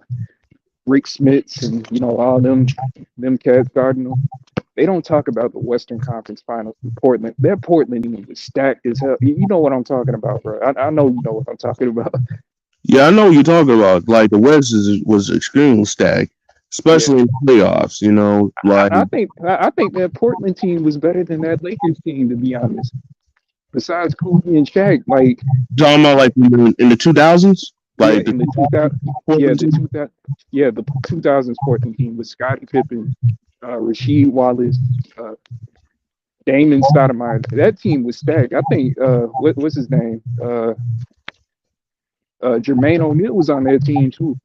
Rick Smits and all them cats guarding them. They don't talk about the Western Conference Finals with Portland. Their Portland team was stacked as hell. You know what I'm talking about, bro. I know you know what I'm talking about. Yeah, I know what you're talking about. Like the West was extremely stacked, Yeah, especially in the playoffs. You know, like I think that Portland team was better than that Lakers team, to be honest. Besides Kobe and Shaq, like talking about like in the 2000s, yeah, like the in the 2000, yeah, Portland the team. 2000, yeah, the 2000 Portland team with Scottie Pippen, Rasheed Wallace, Damon Stoudemire. That team was stacked. I think what's his name? Jermaine O'Neal was on that team too.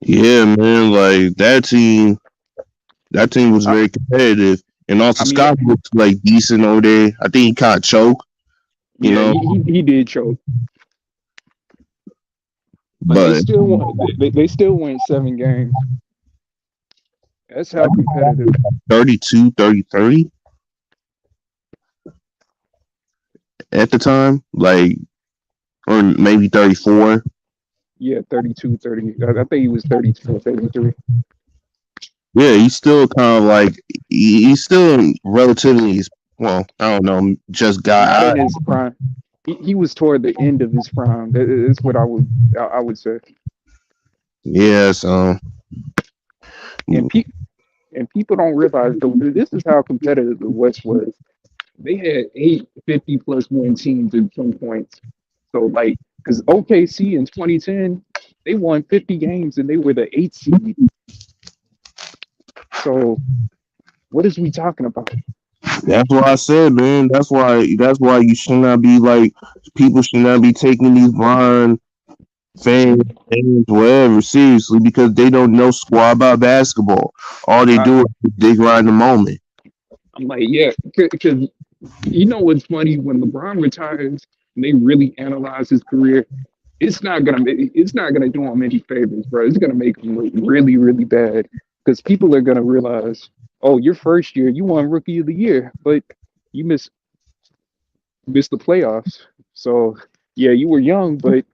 Yeah, man, like that team was I, very competitive, and also I mean, Scott looked like decent over there. I think he kind of choked, you yeah, know, he did choke, but they but still won. They still went 7 games. That's how competitive. 32, 30 at the time, like or maybe 34. Yeah, 32, 30. I think he was 32 or 33. Yeah, he's still kind of like he's still relatively well. I don't know, just Not got in his prime. He was toward the end of his prime. That's what I would say. yeah. So And pe- and people don't realize though this is how competitive the West was. They had 8 50 plus win teams at some points. So like, because OKC in 2010 they won 50 games and they were the 8th seed. So what is we talking about? that's what I said, man. That's why you should not be like people should not be taking these blind fans, whatever, seriously because they don't know squat about basketball. All they I, do is dig right in the moment. I'm like, yeah, because you know what's funny when LeBron retires and they really analyze his career, it's not gonna do him any favors, bro. It's gonna make him look really really bad because people are gonna realize, oh, your first year you won Rookie of the Year, but you missed the playoffs. So yeah, you were young, but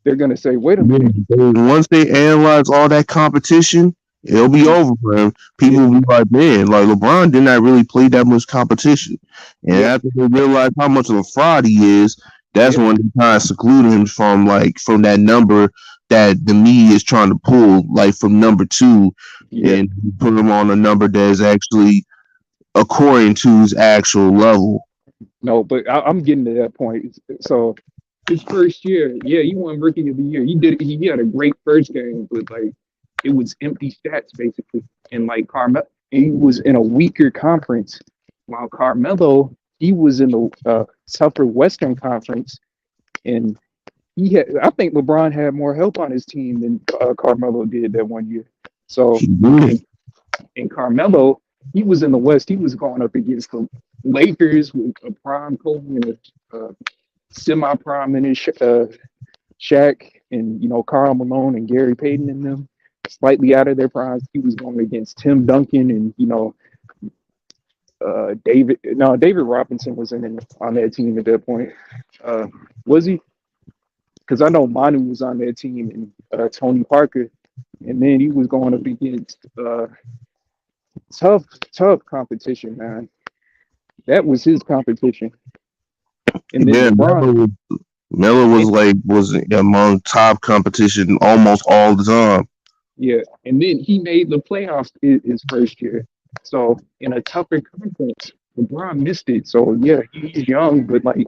they're gonna say, wait a minute, Once they analyze all that competition, it'll be yeah, over for him. yeah, People will be like, man, like LeBron did not really play that much competition. And yep, after they realize how much of a fraud he is, that's yep, when they kind of seclude him from that number that the media is trying to pull, like from number two, yep. and put him on a number that is actually according to his actual level. No, but I'm getting to that point. So his first year, yeah, he won Rookie of the Year. He had a great first game, but like it was empty stats basically. And like Carmelo, he was in a weaker conference, while Carmelo he was in the tougher Western Conference, and he had. I think LeBron had more help on his team than Carmelo did that one year. So He did. and and Carmelo, he was in the West. He was going up against the Lakers with a prime Kobe and a semi-prime in his Shaq and Karl Malone and Gary Payton and them, slightly out of their primes. He was going against Tim Duncan and David. No, David Robinson was on that team at that point. Uh, was he? Because I know Manu was on that team and Tony Parker, and then he was going up against tough, tough competition, man. That was his competition. And then Yeah, LeBron, Melo and was among top competition almost all the time. yeah, and then he made the playoffs his first year. So in a tougher conference, LeBron missed it. So yeah, he's young, but like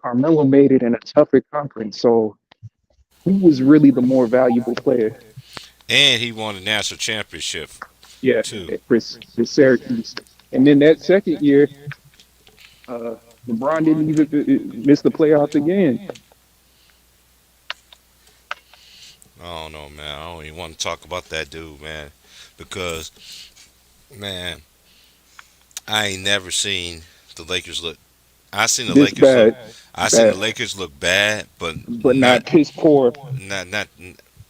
Carmelo made it in a tougher conference. So who was really the more valuable player? And he won the national championship Yeah, too. for Syracuse. And then that second year, uh, LeBron didn't even miss the playoffs again. I don't know, man. I don't even want to talk about that dude, man, because man, I ain't never seen the Lakers look. I seen the This Lakers look. bad, I seen the bad, Lakers look bad, but but not not piss poor. not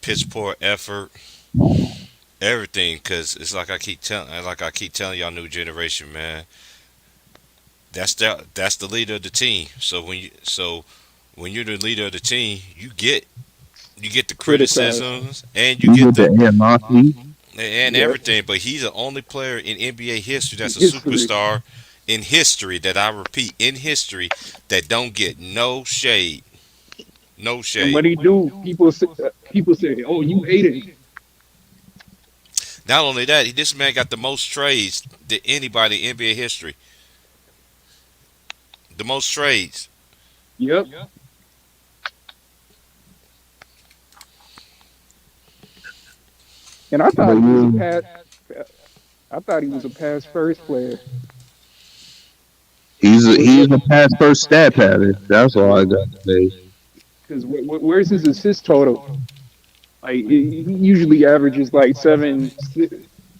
pitch poor effort, everything. Cause it's like I keep telling y'all, new generation, man. That's the leader of the team. So when you're the leader of the team, you get the Criticized. criticisms and you You get get the the animosity. and Yep. everything. But he's the only player in NBA history that's a History. superstar in history, that I repeat, in history, that don't get no shade. No And shade. when he do, people say, "Oh, you hating." Not only that, this man got the most trades than anybody in NBA history. The most trades. Yep. And I But thought he was a yeah, pass. I thought he was a pass first player. he's a pass first stat pattern. That's all I got to say. Because where's his assist total? Like he usually averages like seven,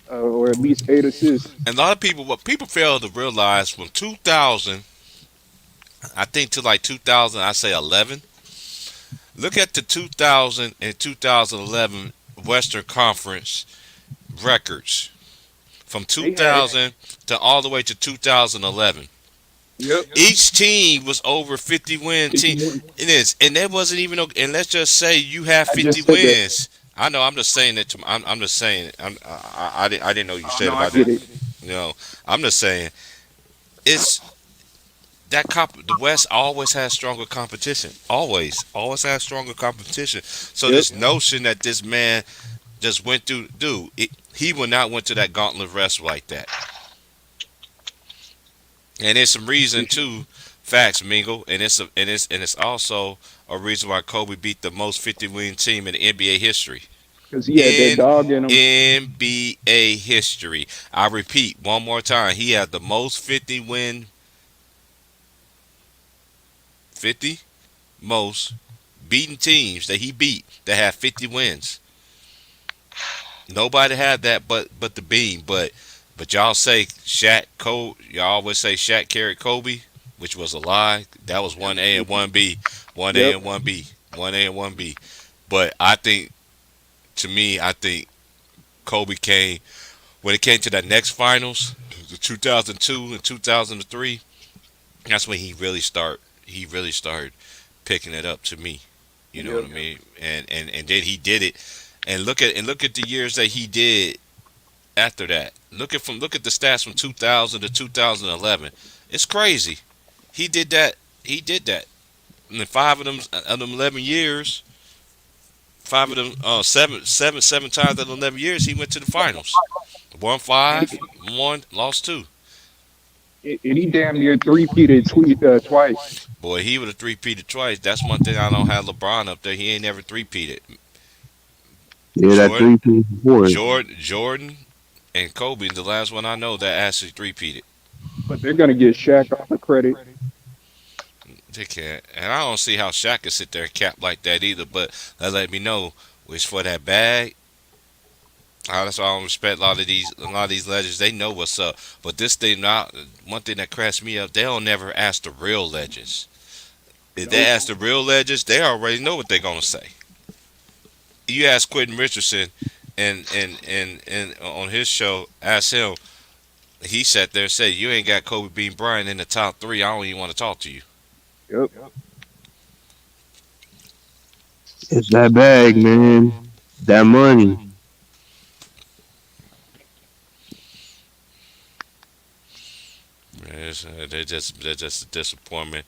or at least 8 assists. And a lot of people, what people fail to realize from 2000, I think to like 2000, I say 11. Look at the 2000 and 2011 Western Conference records from They had 2000 to all the way to 2011. yep. Each team was over 50 win team. 51. It is, and that wasn't even. And let's just say you have I 50 just said that. wins. I know. I'm just saying it. I'm just saying. I didn't know you Oh said no, I about that. get it. You know. I'm just saying it's that the West always has stronger competition. Always has stronger competition. So Yep. this notion that this man just went through, dude, he would not went to that gauntlet rest like that. And there's some reason too, facts, Mingle, and it's also a reason why Kobe beat the most 50 win team in NBA history. Because he had that In dog in him. NBA history, I repeat one more time, he had the most 50 most beaten teams that he beat that had 50 wins. Nobody had that but the Beam. But y'all say Shaq Kobe. Y'all always say Shaq carried Kobe, which was a lie. That was 1A and 1B, 1A Yep. and 1B, 1A and 1B. But I think, to me, I think Kobe came when it came to that next finals, the 2002 and 2003. That's when he really start. He really started picking it up to me. You know what I Yep. mean? And then he did it. And look at the years that he did after that. Look at the stats from 2000 to 2011. It's crazy. He did that. He did that. In 5 of them 11 years, five of them seven times in 11 years, he went to the finals. Won And five, he, won, lost two. and he damn near three-peated twice. Boy, he would have three-peated twice. That's one thing I don't have LeBron up there. He ain't never three-peated. Yeah, that Jordan, 3 piece before. Jordan, and Kobe, the last one I know that actually three-peated. But they're gonna get Shaq all the credit. They can't, and I don't see how Shaq can sit there and cap like that either. But that let me know it's for that bag. That's why I don't respect a lot of these legends. They know what's up. But this thing, not one thing that cracks me up. They don't never ask the real legends. If they Nope. ask the real legends, they already know what they're gonna say. You ask Quentin Richardson, and on his show, ask him. He sat there and said, "You ain't got Kobe Bean Bryant in the top three. I don't even want to talk to you." Yep. It's that bag, man. That money. They're just a disappointment,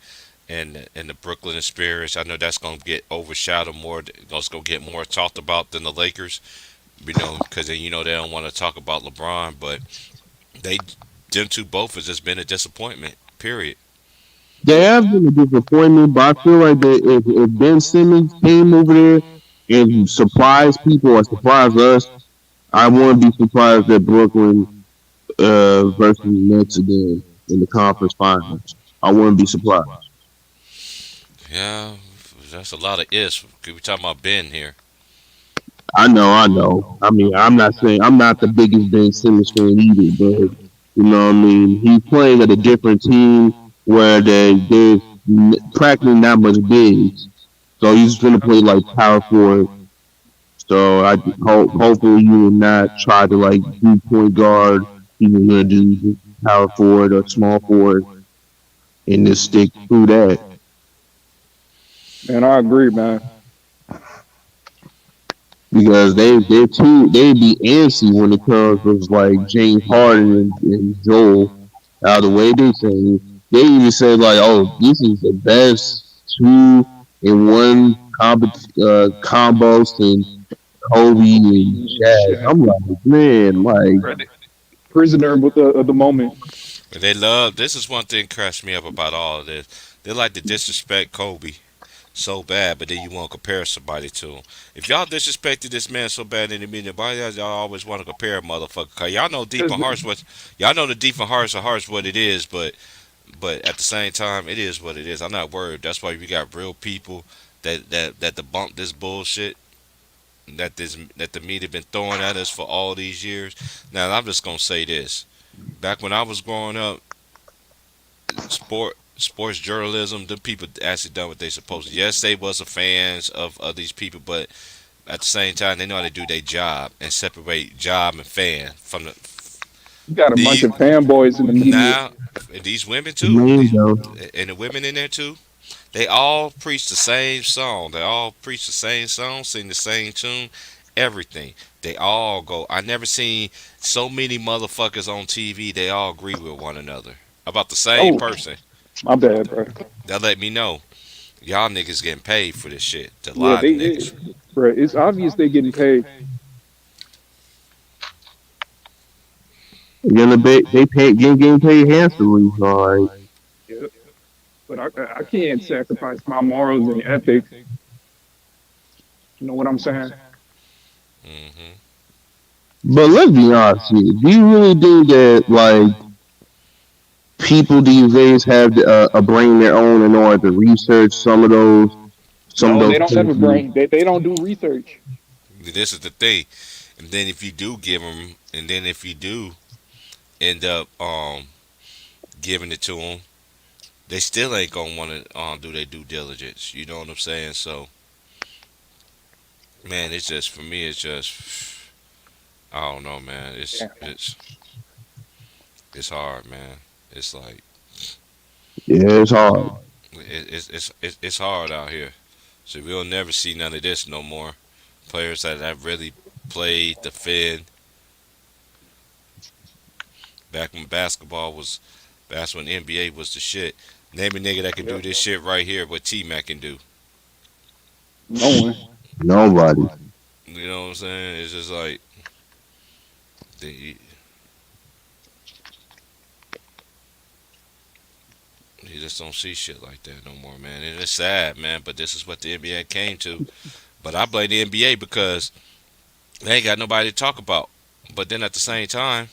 and the Brooklyn experience. I know that's gonna get overshadowed more. That's gonna get more talked about than the Lakers. Because they don't want to talk about LeBron, but they them two both has just been a disappointment. Period. They have been a disappointment, but I feel like that if Ben Simmons came over there and surprised people or surprised us, I wouldn't be surprised that Brooklyn versus Nets again in the conference finals. I wouldn't be surprised. Yeah, that's a lot of ifs. We talking about Ben here. I know, I know. I mean, I'm not saying I'm not the biggest Ben Simmons fan either, but you know what I mean. He's playing at a different team where there's practically not much bigs, so he's going to play like power forward. So I hopefully you will not try to like do point guard. He's going to do power forward or small forward and just stick through that. And I agree, man. Because they be antsy when it comes to like James Harden and Joel. Out of the way they say, they even say like, "Oh, this is the best two in one combo and Kobe and Shaq. Shaq, I'm like, man, like right? Prisoner of the moment. But they love. This is one thing cracks me up about all of this. They like to disrespect Kobe so bad, but then you want to compare somebody to him. If y'all disrespected this man so bad in the media, why y'all always want to compare a motherfucker? Cause y'all know deep in hearts what y'all know the deep in hearts of hearts what it is, but at the same time, it is what it is. I'm not worried. That's why we got real people that debunk this bullshit that the media been throwing at us for all these years. Now I'm just gonna say this: back when I was growing up, sports journalism, the people actually done what they supposed to. Yes, they was a fans of these people, but at the same time, they know how to do their job and separate job and fan from You got a bunch the of fanboys in the media. now. And these women too, man, though. and the women in there too. They all preach the same song. They all preach the same song, sing the same tune, everything. They all go. I never seen so many motherfuckers on TV. They all agree with one another about the same Oh, person. my bad, bro. That let me know y'all niggas getting paid for this shit. To Yeah, lie to niggas. bro. It's obvious they getting paid. They getting paid handsomely. So like, Yeah. But I can't sacrifice my morals and ethics. You know what I'm saying? Hmm. but let's be honest here. Do you really think that like people these days have a brain of their own in order to research some of No, those they don't have a cases? brain. They don't do research. This is the thing. And then if you do give them, and then if you do end up giving it to them, they still ain't gonna want to do their due diligence. You know what I'm saying? So, man, it's just for me. It's just I don't know, man. Yeah. It's hard, man. It's like Yeah, it's hard. it's hard out here. So we'll never see none of this no more. Players that have really played, defend. Back when basketball was, that's when NBA was the shit. Name a nigga that can Yeah. do this shit right here. What T Mac can do. No one. Nobody. You know what I'm saying? It's just like the, you just don't see shit like that no more, man. And it's sad, man. But this is what the NBA came to. But I blame the NBA because they ain't got nobody to talk about. But then at the same time,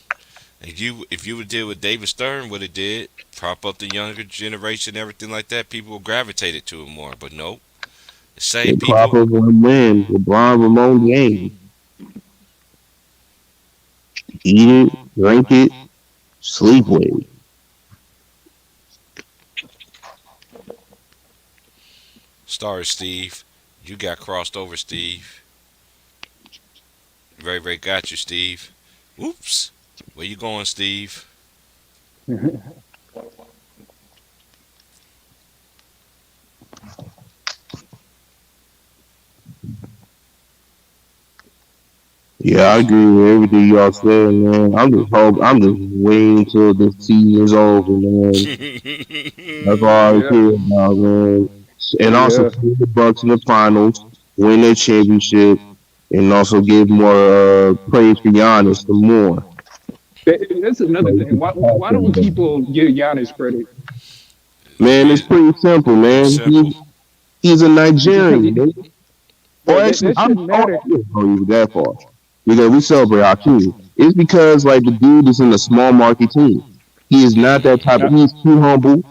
if you would deal with David Stern, what it did, prop up the younger generation, everything like that, people will gravitate to it more. But nope, the They same prop people. up and win. LeBron Ramon James. Eat it, drink it, sleep with it. Sorry, Steve. You got crossed over, Steve. Ray Ray got you, Steve. Oops. Where you going, Steve? Yeah, I agree with everything y'all said, man. I'm just waiting till the season's over, man. That's all I Yeah. care about, man. And also Yeah. see the Bucks in the finals, win their championship, and also give more praise for Giannis for more. That's another So we thing. can pass Why don't everybody. people give Giannis credit? Man, it's pretty simple, It's man. simple. He's a Because Nigerian, man. Or bro, actually, that shouldn't I matter. wouldn't go even that far because we celebrate our king. It's because like the dude is in a small market team. He is not that type of. Not, He's too humble.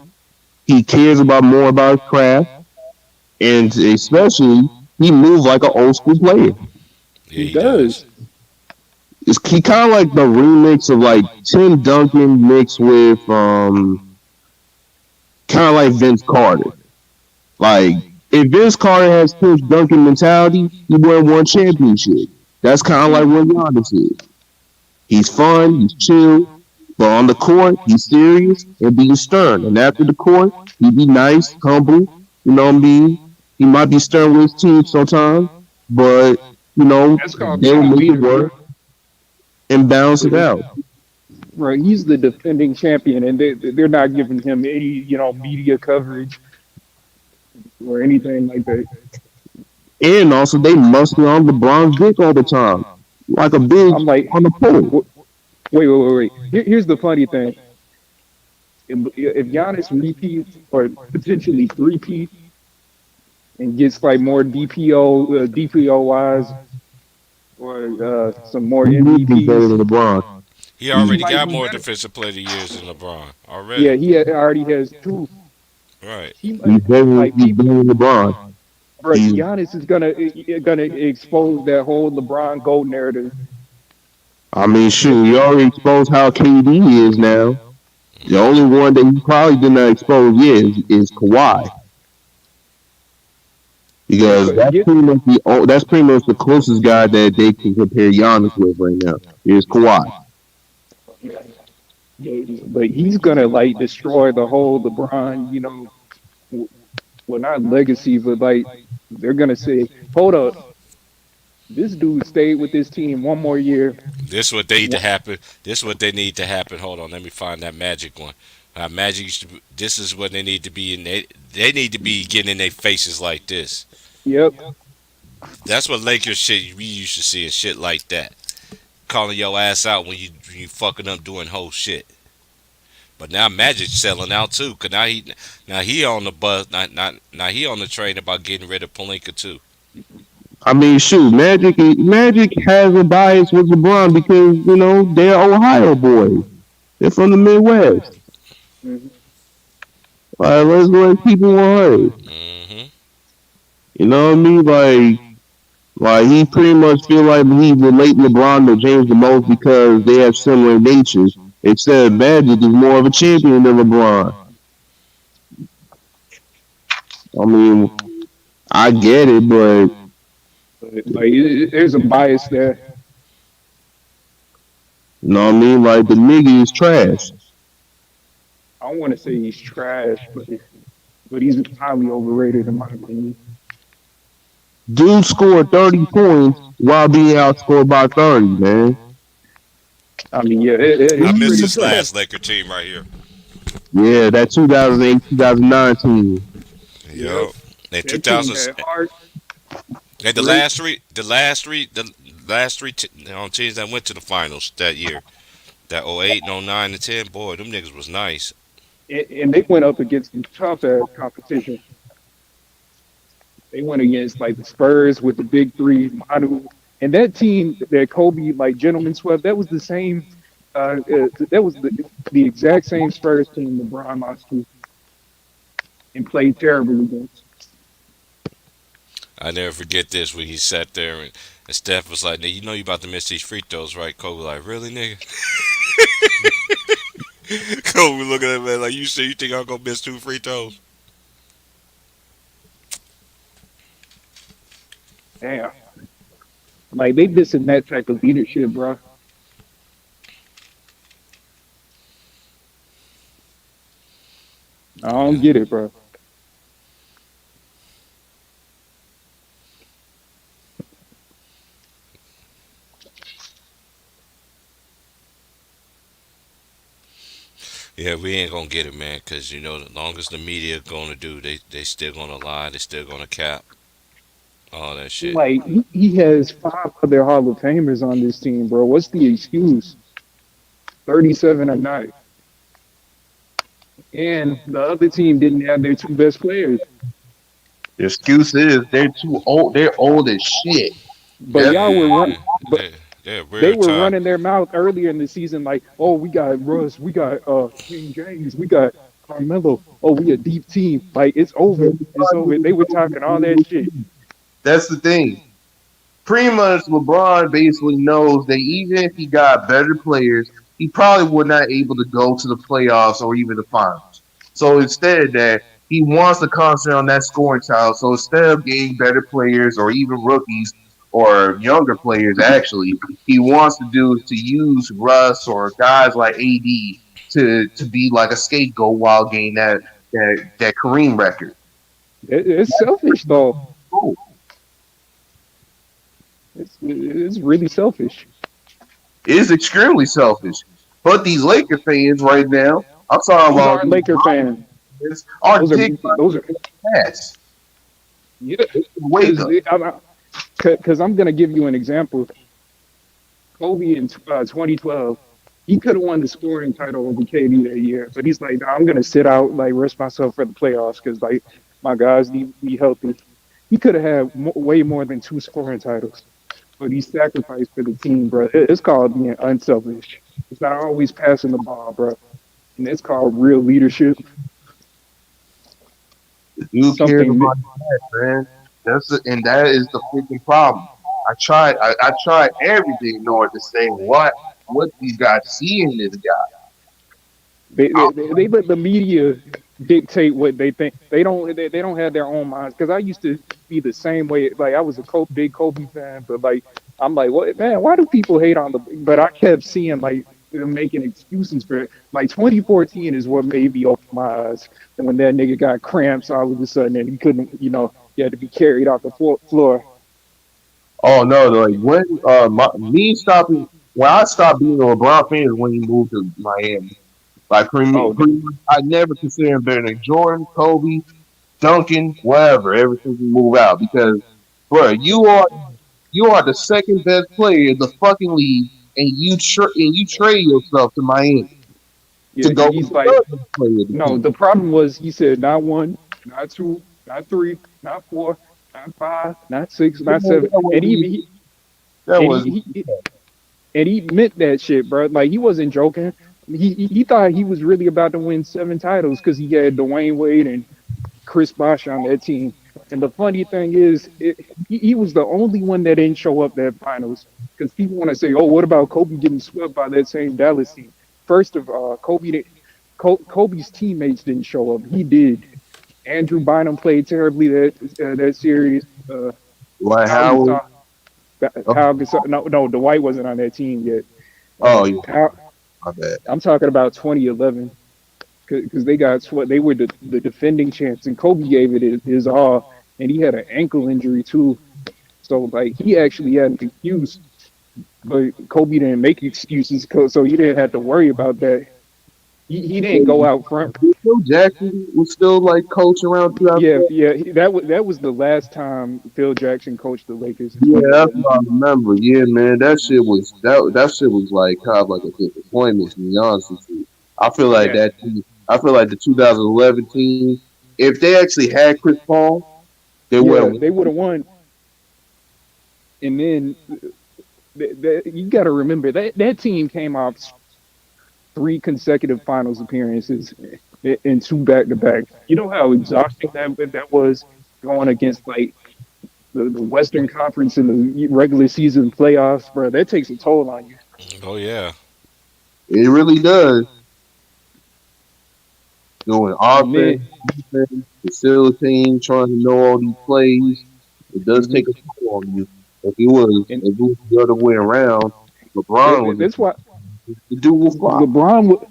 He cares about more about his craft, and especially he moves like an old school player. Yeah, he he does. does. He kind of like the remix of like Tim Duncan mixed with kind of like Vince Carter. Like if Vince Carter has Tim Duncan mentality, he would have won championship. That's kind of like what Giannis is. He's fun, he's chill, but on the court, he's serious and being stern. And after the court, he be nice, humble. You know what I mean? He might be stern with his team sometimes, but That's called they being will a make it leader, bro. work and balance it out. Right, he's the defending champion, and they're not giving him any media coverage. or anything like that. And also, they muscle on LeBron's dick all the time, like a bitch I'm like, on the pole. wait. Here's the funny thing: if Giannis repeats or potentially three-peat and gets like more DPO wise, or some more He would be better than MVPs, LeBron. He he already might got be more better. defensive player of the years than LeBron Yeah, already. already has two. Right. He He's better. like He's people, better than LeBron. bro. He's. Giannis is gonna expose that whole LeBron GOAT narrative. I mean, shoot, you already exposed how KD is now. The only one that you probably did not expose yet is Kawhi, Yeah, because that's pretty much the closest guy that they can compare Giannis with right now. Is Kawhi. but he's gonna like destroy the whole LeBron. W- well, not legacy, but like they're gonna say, hold up, this dude stayed with this team one more year. This what they need to happen. This what they need to happen. Hold on, let me find that Magic one. Magic used to. This is what they need to be in. They need to be getting in their faces like this. Yep. That's what Lakers shit we used to see, and shit like that. Calling your ass out when you fucking up doing whole shit. But now Magic's selling out too, cause now he on the buzz. Now he on the train about getting rid of Palinka too. I mean, shoot, Magic has a bias with LeBron because they're Ohio boys. They're from the Midwest. Mhm. Let's let people know. Hmm. You know what I mean? Like he pretty much feel like he relate LeBron to James the most because they have similar natures. Except Magic is more of a champion than LeBron. I mean, I get it, but But, like there's a bias there. you know what I mean? Like the nigga is trash. I don't want to say he's trash, but he's highly overrated in my opinion. Dude scored 30 points while being outscored by 30, man. I mean, yeah, I it's miss pretty this trash. last Laker team right here. Yeah, that 2008, 2019. Yo, in That team 2000, had heart, and the great, last three teams that went to the finals that year, that '08 and '09 and 10, boy, them niggas was nice. and they went up against some tough ass competition. They went against like the Spurs with the big three, Manu, and that team that Kobe like gentleman swept. That was the same. That was the exact same Spurs team LeBron lost to and played terribly against. I never forget this when he sat there and Steph was like, "Nigga, you know you about to miss these free throws, right?" Kobe like, "Really, nigga?" Kobe looking at me like, "You say you think I'm gonna miss 2 free throws?" Damn, like they missing that type of leadership, bro. I don't Yeah. get it, bro. Yeah, we ain't gonna get it, man, because you know, the longest the media gonna do, they still gonna lie, they still gonna cap all that shit. Like he has five other Hall of Famers on this team, bro. What's the excuse? 37 or not. And the other team didn't have their two best players. The excuse is they're too old. They're old as shit. But That's y'all were run, Yeah, but they're they real were time. running their mouth earlier in the season like, "Oh, we got Russ, we got King James, we got Carmelo. Oh, we a deep team. Like it's over, it's over." They were talking all that shit. the thing. Pretty much, LeBron basically knows that even if he got better players, he probably would not able to go to the playoffs or even the finals. So instead, that he wants to concentrate on that scoring child. So instead of getting better players or even rookies or younger players, actually, he wants to do is to use Russ or guys like AD to be like a scapegoat while getting that Kareem record. It's selfish though. Cool. It's really selfish. It is extremely selfish. But these Laker fans right now, I'm talking Those about aren't these Laker fans. Lions, are Those are dick those are ass. Yeah, Wake up. because I'm gonna give you an example. Kobe in 2012, he could have won the scoring title over KD that year, but he's like, nah, I'm gonna sit out, like rest myself for the playoffs because like my guys need to be healthy. He could have had way more than two scoring titles, but he sacrificed for the team, bro. It's called being unselfish. It's not always passing the ball, bro, and it's called real leadership. You cares Something that about that, man. And that is the freaking problem. I tried everything in order to say what these guys see in this guy. they let the media dictate what they think. They don't have their own minds. Because I used to be the same way. Like I was a big Kobe fan, but like I'm like, what man? Why do people hate on the? But I kept seeing like them making excuses for it. Like 2014 is what made me open my eyes. And when that nigga got cramps all of a sudden and he couldn't, he had to be carried off the floor. Oh no, like me stopping when I stopped being a LeBron fan is when he moved to Miami. Like Oh, pretty much, I never considered him better than Jordan, Kobe, Duncan, whatever. Ever since we moved out, because bro, you are the second best player in the fucking league, and you trade yourself to Miami yeah. to go with He's the like, third best player of the no. team. The problem was he said not one, not two, not three, not four, not five, not six, not seven, and That and was he meant that shit, bro. Like he wasn't joking. He thought he was really about to win 7 titles because he had Dwayne Wade and Chris Bosh on that team. And the funny thing is, he was the only one that didn't show up that finals because people want to say, "Oh, what about Kobe getting swept by that same Dallas team?" First of all, Kobe's teammates didn't show up. He did. Andrew Bynum played terribly that series. like Pau Howard. Gasol, Pau Gasol, no, Dwight wasn't on that team yet. Oh yeah, Pau, my bad. I'm talking about 2011 because they got swept. They were the defending champs, and Kobe gave it his all, and he had an ankle injury too. So like he actually had an excuse, but Kobe didn't make excuses, so you didn't have to worry about that. He didn't go out front. Phil Jackson was still like coach around Yeah, 2012. yeah, that was the last time Phil Jackson coached the Lakers in Yeah, that's 2011. what I remember. Yeah, man, that shit was like kind of like a disappointment to be honest with you. I feel like Yeah, that team, I feel like the 2011 team, if they actually had Chris Paul, they would yeah, have. they would have won. And then you got to remember that team came off 3 consecutive finals appearances and two back to back. You know how exhausting that was going against like the Western Conference in the regular season playoffs, bro. That takes a toll on you. Oh yeah. It really does. Doing And offense, then, defense, facilitating, trying to know all these plays. It does mhm. take a toll on you. and If it was the other way around, LeBron was that's why the dude will fly. LeBron.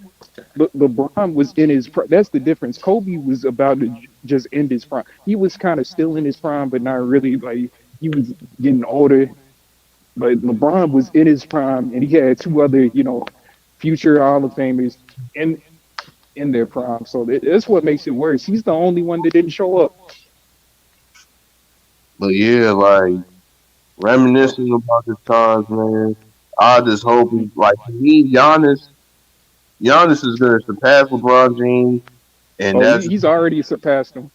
LeBron was in his. That's the difference. Kobe was about to just end his prime. He was kind of still in his prime, but not really. Like he was getting older. But LeBron was in his prime, and he had two other, future Hall of Famers in in their prime. So that's what makes it worse. He's the only one that didn't show up. But yeah, like reminiscing about the times, man. I just hope, like to me, Giannis is gonna surpass LeBron James, and Oh, that's he's already surpassed him.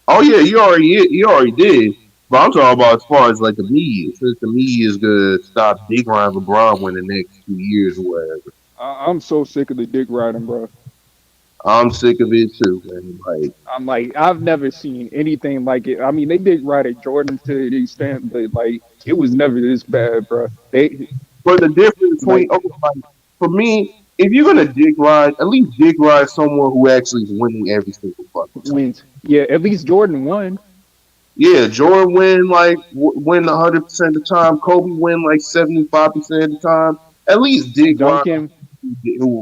oh yeah, he already did. But I'm talking about as far as like the media, since the media is gonna stop big line LeBron in the next 2 years or whatever. I'm so sick of the dick riding, bro. I'm sick of it too, man. Like I'm like, I've never seen anything like it. I mean, they did ride at Jordan to the extent, but like, it was never this bad, bro. They but the difference between like okay, like for me, if you're gonna dick ride, at least dick ride someone who actually is winning every single fucking time. wins. Yeah, at least Jordan won. Yeah, Jordan win 100% of the time. Kobe win like 75% of the time. At least Dick Ryan Duncan.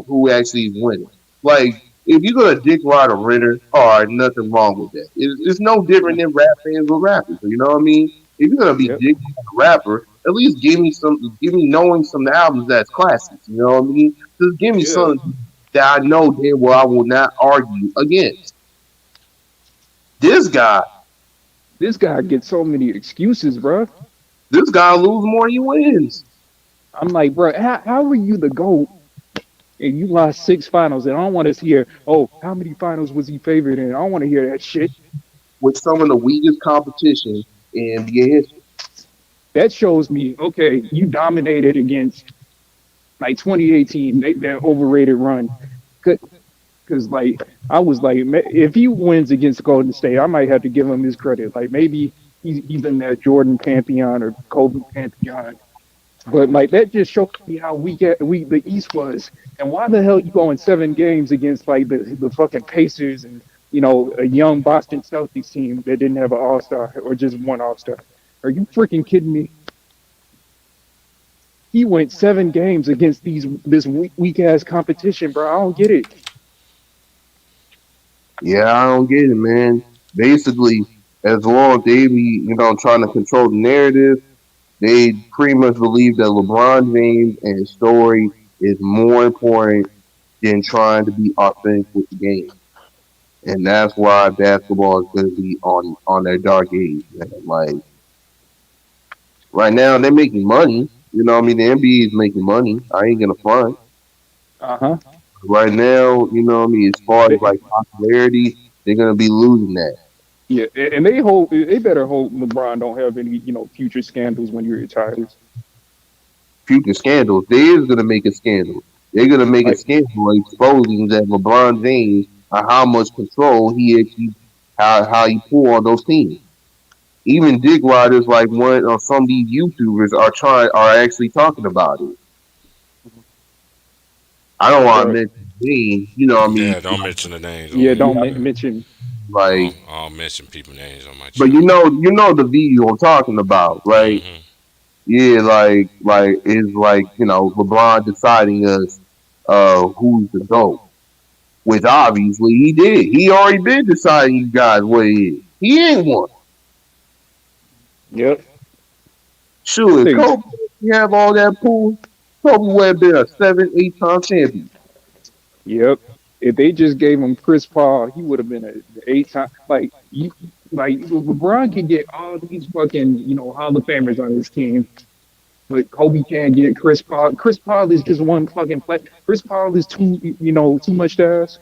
who actually is winning. Like if you're gonna Dick ride a Ritter, all right, nothing wrong with that. It's no different than rap fans with rappers. You know what I mean? If you're gonna be Yep. Dick a rapper, at least give me knowing some albums that's classics. You know what I mean? Just give me Yeah. something that I know damn well I will not argue against. This guy This guy gets so many excuses, bro. This guy lose more, he wins. I'm like, bro, how are you the GOAT and you lost 6 finals? And I don't want to hear, oh, how many finals was he favored in? I don't want to hear that shit. With some of the weakest competition in NBA history. That shows me, okay, you dominated against like 2018, that overrated run. Because like I was like, if he wins against Golden State, I might have to give him his credit. Like maybe he's in that Jordan pantheon or Kobe pantheon. But like that just shows me how weak the East was, and why the hell you going 7 games against like the fucking Pacers and a young Boston Celtics team that didn't have an All Star or just one All Star? Are you freaking kidding me? He went 7 games against this weak ass competition, bro. I don't get it. Yeah, I don't get it, man. Basically, as long as they be, trying to control the narrative, they pretty much believe that LeBron James and his story is more important than trying to be authentic with the game. And that's why basketball is going to be on their dark age, man. Like right now, they're making money. You know, what I mean, the NBA is making money. I ain't gonna front. Uh huh. Right now, you know, what I mean, as far as like popularity, they're gonna be losing that. Yeah, and they better hope LeBron don't have any future scandals when he retires. Future scandals, they is gonna make a scandal. They're gonna make a Like, scandal exposing that LeBron James and how much control he actually how he pull on those teams. Even dick riders like one or some of these YouTubers are actually talking about it. I don't want to bro, mention names, you know what I mean? Yeah, don't mention the names on yeah, here. don't Yeah. mention. Like, I'll mention people names on my but channel. you know the video I'm talking about, right? Hmm. Yeah, like it's like LeBron deciding us who's the GOAT. Which obviously he did. He already been deciding you guys what it is. He ain't one. Yep. I Sure, if think. Kobe didn't have all that pool, Kobe would have been a 7, 8 time champion. Yep. If they just gave him Chris Paul, he would have been a 8 time. Like LeBron can get all these fucking Hall of Famers on his team, but Kobe can't get Chris Paul. Chris Paul is just one fucking play. Chris Paul is too much to ask.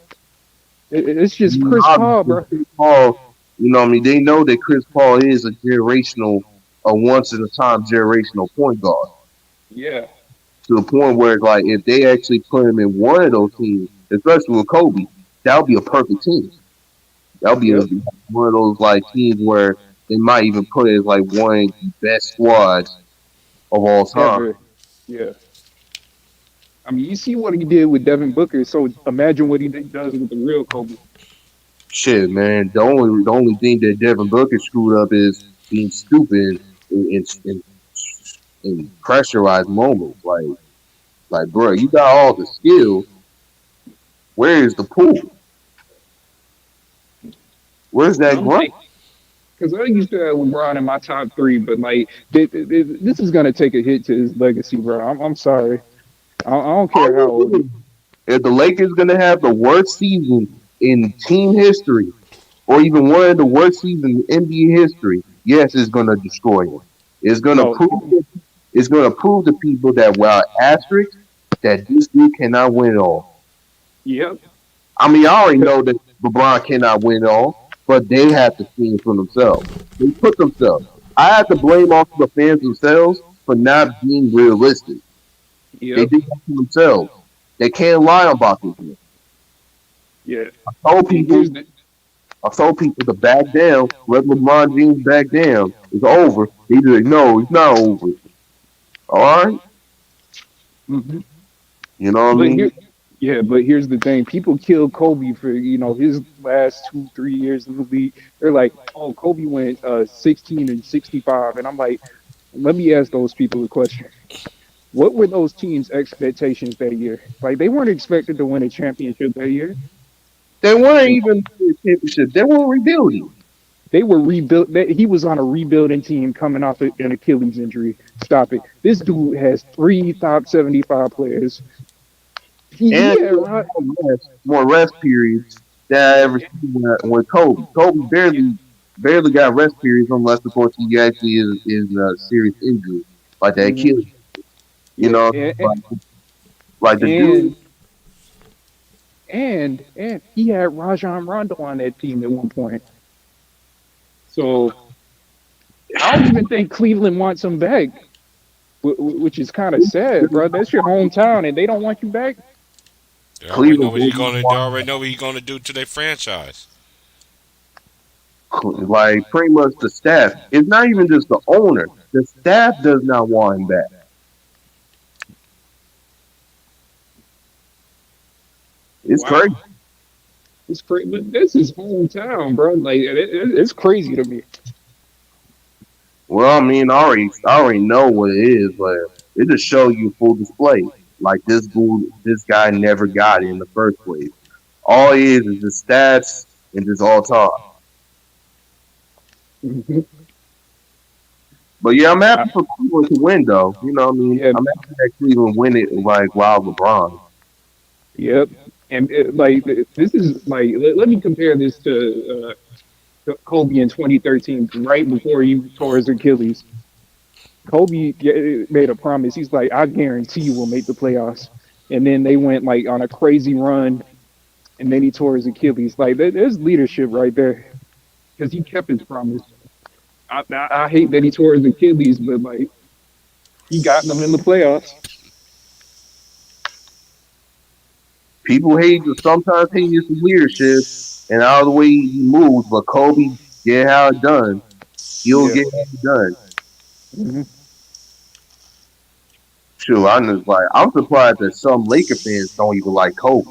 It's just Chris Paul, Obviously, bro. Chris Paul, what I mean, they know that Chris Paul is a once in a time generational point guard. Yeah. To the point where, like, if they actually put him in one of those teams, especially with Kobe, that would be a perfect team. That would be Yep. one of those like teams where they might even put it as like one of the best squads of all time. Ever. Yeah. I mean, you see what he did with Devin Booker, so imagine what he does with the real Kobe. Shit, man. The only thing that Devin Booker screwed up is being stupid in pressurized moments. Like, bro, you got all the skills. Where is the pool? Where's And that I'm grunt? like, because I used to have LeBron in my top 3, but like this is gonna take a hit to his legacy, bro. I'm sorry. I don't care how old. If the Lakers gonna have the worst season in team history, or even one of the worst seasons in NBA history, yes, it's gonna destroy him. It's gonna No. prove to people that while asterisk that this dude cannot win it all. Yep. I mean, I already know that LeBron cannot win it all, but they have to see it for themselves. They put themselves. I have to blame also the fans themselves for not being realistic. They Yep. did that to themselves. They can't lie about this. Yeah. I told And people, I told people to back down. Let LeBron James back down. It's over. They be like, no, it's not over. All right, Mhm. you know what I But mean? here, yeah. But here's the thing: people kill Kobe for his last 2 3 years in the league. They're like, oh, Kobe went 16 and 65, and I'm like, let me ask those people a question. What were those teams' expectations that year? Like they weren't expected to win a championship that year. They weren't even in the championship. They were rebuilding. They were rebuilt. He was on a rebuilding team coming off an Achilles injury. Stop it. This dude has 3 top 75 players. And He had right. more rest periods that I ever seen with Kobe. Kobe barely. barely got rest periods unless, of course, he actually is a serious injury, like that Hmm. Achilles. You Yeah, know, like the dude. and and he had Rajon Rondo on that team at one point. So I don't even think Cleveland wants him back, which is kind of sad, bro. That's your hometown, and they don't want you back. They already know Cleveland what he's gonna. They already know what he's gonna do to their franchise. like pretty much the staff. It's not even just the owner. The staff does not want him back. It's Wow, crazy. it's crazy. But this is hometown, bro. Like it's crazy to me. Well, I mean, I already know what it is, but it just show you full display. Like this guy never got it in the first place. All he is the stats and just all talk. Hmm. But yeah, I'm happy for Cleveland to win, though. You know what I mean? Yeah, I'm happy that Cleveland win it like while LeBron. yep. And this is like let me compare this to Kobe in 2013, right before he tore his Achilles. Kobe made a promise. He's like, I guarantee you will make the playoffs. And then they went like on a crazy run, and then he tore his Achilles. Like there's leadership right there because he kept his promise. I hate that he tore his Achilles, but like he got them in the playoffs. People sometimes hate his leadership and all the way he moves, but Kobe get how it done. He'll Yeah. get how it done. Hmm. Sure, I'm surprised that some Laker fans don't even like Kobe.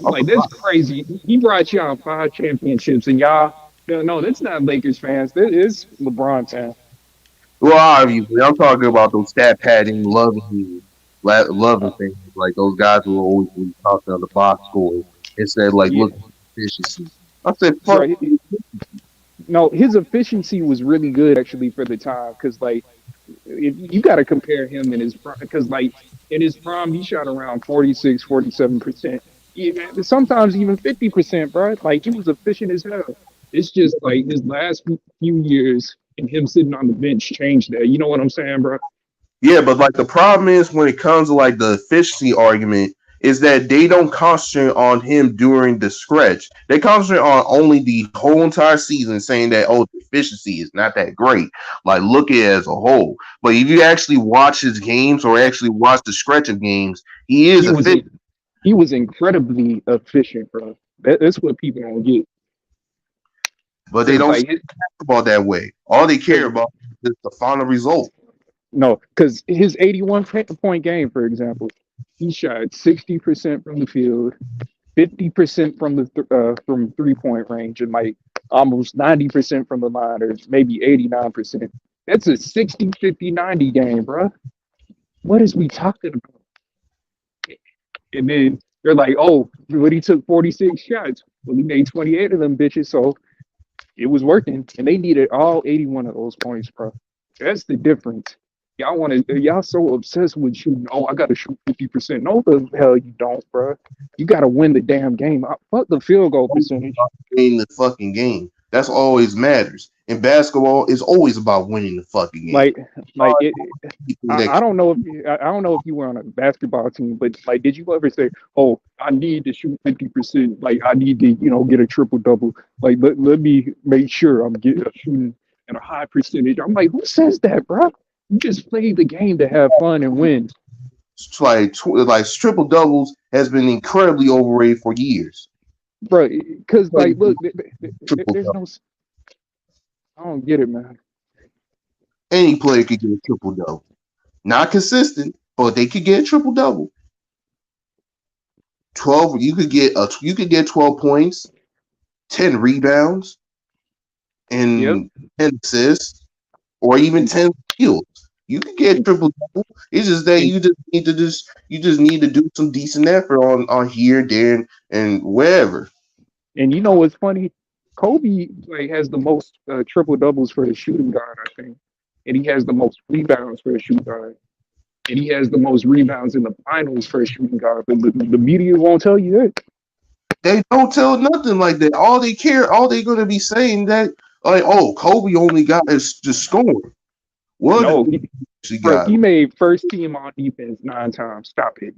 I'm Like that's surprised. crazy. He brought y'all 5 championships, and y'all no, that's not Lakers fans. That is LeBron fans. Well, obviously, I'm talking about those stat padding, loving things like those guys who always be talking on the box score instead of like Yeah, looking at efficiency. I said, fuck. bro. No, his efficiency was really good actually for the time because like you got to compare him in his prime because like in his prime he shot around 46, 47%, even sometimes even 50%, bro. Like he was efficient as hell. It's just like his last few years and him sitting on the bench changed that. You know what I'm saying, bro? Yeah, but like the problem is when it comes to like the efficiency argument is that they don't concentrate on him during the stretch. They concentrate on only the whole entire season, saying that the efficiency is not that great. Like look at it as a whole. But if you actually watch his games or actually watch the stretch of games, he is He was efficient. he was incredibly efficient, bro. That's what people don't get But they because don't see like it, basketball that way. All they care because about is the final result. no, because his 81 point game, for example, he shot 60% from the field, 50% from the from 3 point range, and like almost 90% from the line, or maybe 89%. That's a 60, 50, 90 game, bro. What is we talking about? And then they're like, oh, but he took 46 shots. Well, he made 28 of them bitches, so it was working, and they needed all 81 of those points, bro. That's the difference. Y'all so obsessed with shooting. Oh, I gotta shoot 50%. No, the hell you don't, bro. You gotta win the damn game. Fuck the field goal percentage. In the fucking game. That's always matters. In basketball, it's always about winning the fucking game. Like, like it. People I, that I don't know if I don't know if you were on a basketball team, but like, did you ever say, "Oh, I need to shoot 50%. Like, I need to, get a triple double. Like, let me make sure I'm getting shooting at a high percentage." I'm like, who says that, bro? You just play the game to have fun and win, like triple doubles has been incredibly overrated for years. bro. Because like, look, Triple there's double. no. I don't get it, man. Any player could get a triple double. Not consistent, but they could get a triple double. 12. You could get 12 points, 10 rebounds, Yep. and 10 assists, or even 10 steals. You could get triple double. It's just that And you just need to do some decent effort on here, there, and wherever. and you know what's funny? Kobe like has the most triple doubles for the shooting guard, I think, and he has the most rebounds for a shooting guard, and he has the most rebounds in the finals for a shooting guard. But the media won't tell you that. They don't tell nothing like that. All they're gonna be saying that Like, oh, Kobe only got is just scoring. What did No, she bro, got? he made first team on defense 9 times. Stop it.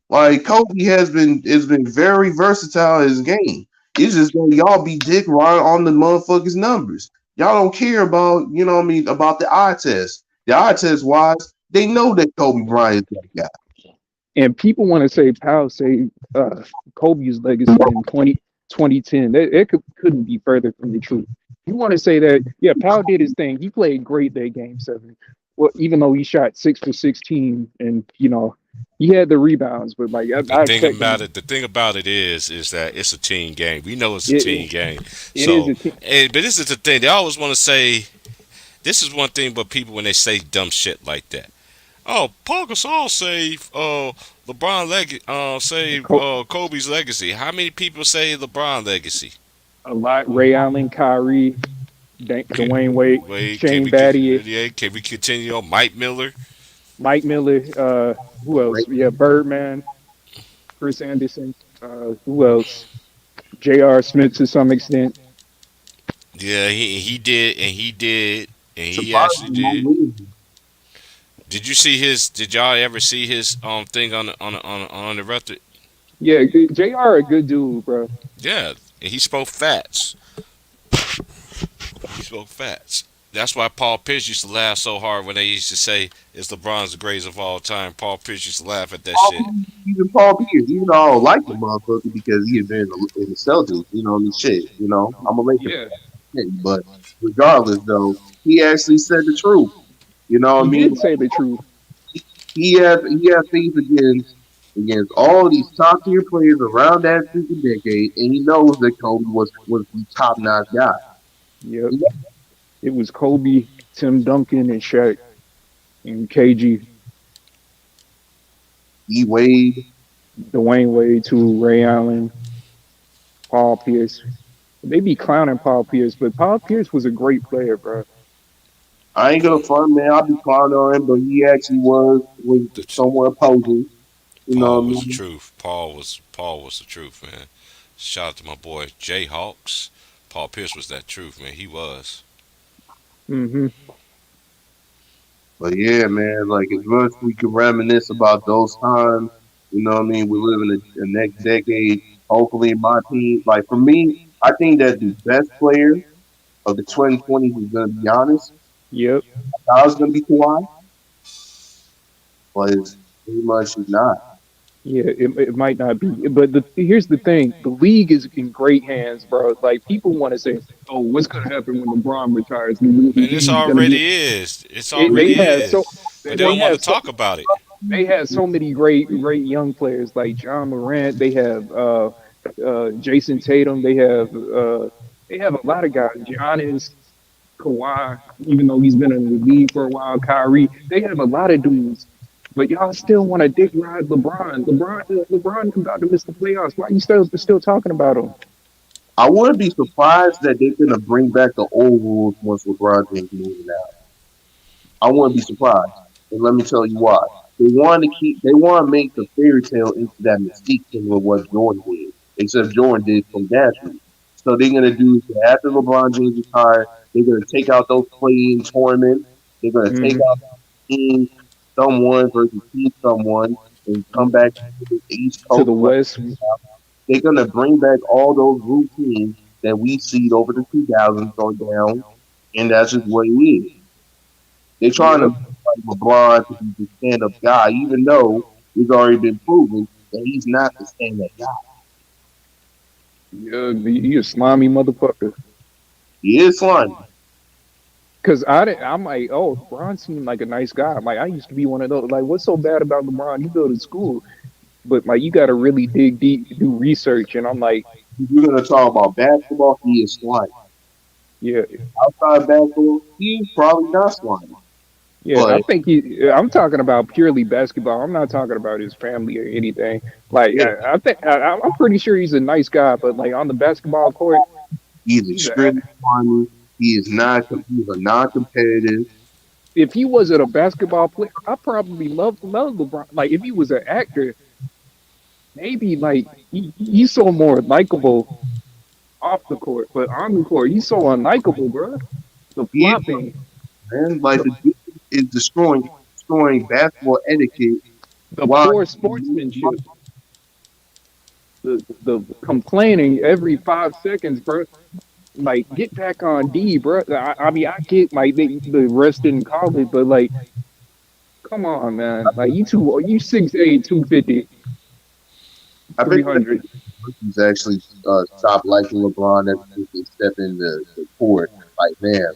Like Kobe has been very versatile in his game. It's just that y'all be dick right on the motherfuckers numbers. Y'all don't care about, what I mean, about the eye test. The eye test wise, they know that Kobe Bryant is that And people want to say Powell say Kobe's legacy in 2010. That couldn't be further from the truth. You want to say that, yeah, Powell did his thing. He played great that game seven. Well, even though he shot 6 for 16 and, he had the rebounds, but like The I thing expect him about to, it, the thing about it is that it's a team game. We know it's a it, team it, game. it is So, a team. but this is the thing. They always want to say this is one thing, but people when they say dumb shit like that. Oh, Paul Gasol saved saved Kobe's legacy. How many people say LeBron legacy? A lot. Ray Allen, Kyrie, Can, Dwayne Wade, wait, Shane Battier, yeah, can we continue on? Mike Miller. Mike Miller. Who else? guy. Yeah, Birdman, Chris Anderson. Who else? J.R. Smith to some extent. Yeah, he did, and he did, and he actually Surprisingly, Mo did. Williams. Did you see his? Did y'all ever see his thing on the record? Yeah, J.R. a good dude, bro. Yeah, and he spoke facts. He spoke facts. That's why Paul Pierce used to laugh so hard when they used to say it's LeBron's the greatest of all time. Paul Pierce used to laugh at that shit. Even Paul Pierce, even though I don't like the motherfucker because he had been in the Celtics, shit, I'm a Laker Yeah, fan, but regardless though, he actually said the truth. You know what I he mean? did say the truth. He had faith against all these top tier players around that freaking decade, and he knows that Kobe was the top notch guy. Yep, it was Kobe, Tim Duncan, and Shaq and KG, D Wade, Dwayne Wade, too, Ray Allen, Paul Pierce. They be clowning Paul Pierce, but Paul Pierce was a great player, bro. I ain't gonna front man, I'll be clowning on him, but he actually was The tr- somewhat posing. You know Paul what I was the mean? truth. Paul was the truth, man. Shout out to my boy Jay Hawks. Paul Pierce was that truth, man. He was. Hmm. But yeah, man, like as much as we can reminisce about those times, you know what I mean? We live in the next decade. Hopefully, my team, like for me, I think that the best player of the 2020s is going to be Giannis. Yep. I was going to be Kawhi, but it's pretty much not. Yeah, it might not be, but here's the thing: the league is in great hands, bro. Like people want to say, "Oh, what's gonna happen when LeBron retires? The And this league's gonna be." already is. It's They already have so is. But they they don't want to have so talk about it. they have so many great young players like John Morant. They have Jason Tatum. They have a lot of guys. Giannis, Kawhi, even though he's been in the league for a while. Kyrie. They have a lot of dudes. But y'all still want to dick ride LeBron. LeBron about to miss the playoffs. Why you still talking about him? I wouldn't be surprised that they're going to bring back the old rules once LeBron James moves out. I wouldn't be surprised. And let me tell you why. They want to make the fairy tale into that mystique thing with what Jordan did, except Jordan did from grassroots. So they're gonna do after LeBron James retires, they're gonna take out those play-in tournaments. They're gonna take Hmm. out team someone versus team someone and come back to the East To Coast. the West. They're gonna bring back all those routines that we see over the 2000s go down, and that's just what it is. They're trying to Yep. make LeBron to be the stand-up guy, even though it's already been proven that he's not the stand-up guy. Yeah, you a slimy motherfucker. He is slimy. Cause I'm like, oh, LeBron seemed like a nice guy. I'm like, I used to be one of those. Like, what's so bad about LeBron? You go to school, but like, you got to really dig deep, do research. And I'm like, If you're gonna talk about basketball, he is slimy. yeah, Outside of basketball, he's probably not slimy. yeah. I But think I'm talking about purely basketball. I'm not talking about his family or anything. Like, yeah, I'm pretty sure he's a nice guy, but like on the basketball court, he's he's a, extremely slimy. He is not. He's a non-competitive. if he wasn't a basketball player, I probably love LeBron. Like, if he was an actor, maybe like he's so more likable off the court, but on the court, he's so unlikable, bro. The He is, flopping, man. Like the the dude is destroying basketball etiquette the while poor he's sportsmanship, the complaining every 5 seconds, bro. Like, get back on D, bro. I mean, I get like the rest in college, but like, come on, man. Like, you 6'8", 250, I bet 300. he's actually stopped liking LeBron ever since they step in the court. Like, man,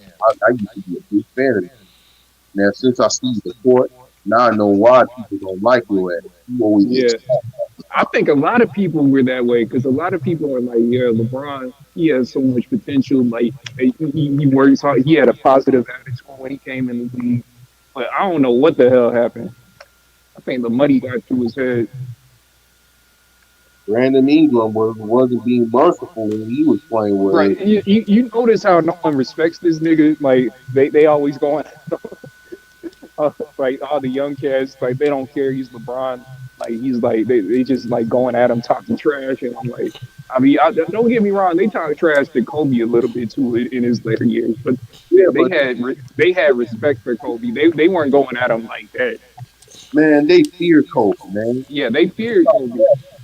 I used to be a big fan of him. Now, since I see the court, now I know why people don't like your ass. You always Yeah. I think a lot of people were that way because a lot of people are like, yeah, LeBron, he has so much potential. Like, he works hard. He had a positive attitude when he came in the league. But I don't know what the hell happened. I think the money got through his head. Brandon Ingram wasn't being merciful when he was playing with Right. it. You notice how no one respects this nigga? Like, they always going, like, all the young cats, like, they don't care. He's LeBron. Like, he's like, they just, like, going at him, talking trash. And I'm like, I mean, don't get me wrong. They talk trash to Kobe a little bit, too, in his later years. But Yeah, they but had they had respect for Kobe. They weren't going at him like that. man, they fear Kobe, man. Yeah, they feared Kobe.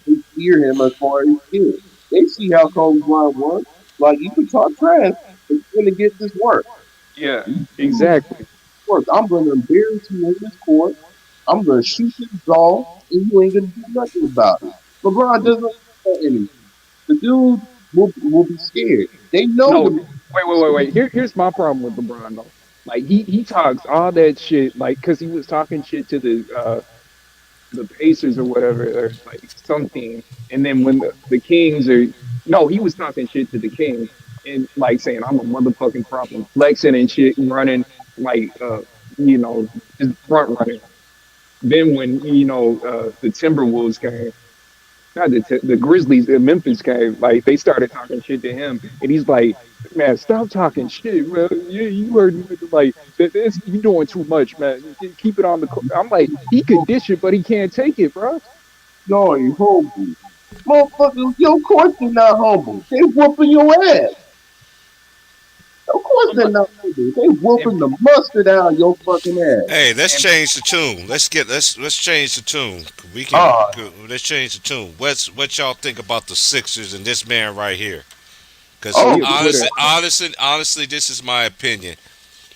They fear him as far as kids. They see how Kobe Bryant works. Like, you can talk trash, but you're gonna get this work. Yeah, exactly. Work. I'm gonna embarrass you in this court. I'm gonna shoot your jaw, and you ain't gonna do nothing about it. LeBron doesn't do that anymore. The dude will be scared. They know No, the wait. Here's my problem with LeBron though. Like, he talks all that shit, like, cause he was talking shit to the Pacers or whatever, or like some team. And then when the Kings are, no, he was talking shit to the Kings and like saying, I'm a motherfucking problem, flexing and shit, running like, you know, just front running. Then when, the Timberwolves came, not the Grizzlies in Memphis came, like, they started talking shit to him, and he's like, "Man, stop talking shit, bro. You heard me, like, you doing too much, man. Keep it on the court." I'm like, he could dish it, but he can't take it, bro. joy humble. Motherfuckers, your course they're not humble. They whooping your ass. Of course I'm they're like, not humble. They and, whooping the mustard out of your fucking ass. Hey, let's and change the tune. Let's change the tune. We can Ah, let's change the tune. What y'all think about the Sixers and this man right here? Because oh, oh, he a quitter. honestly, this is my opinion.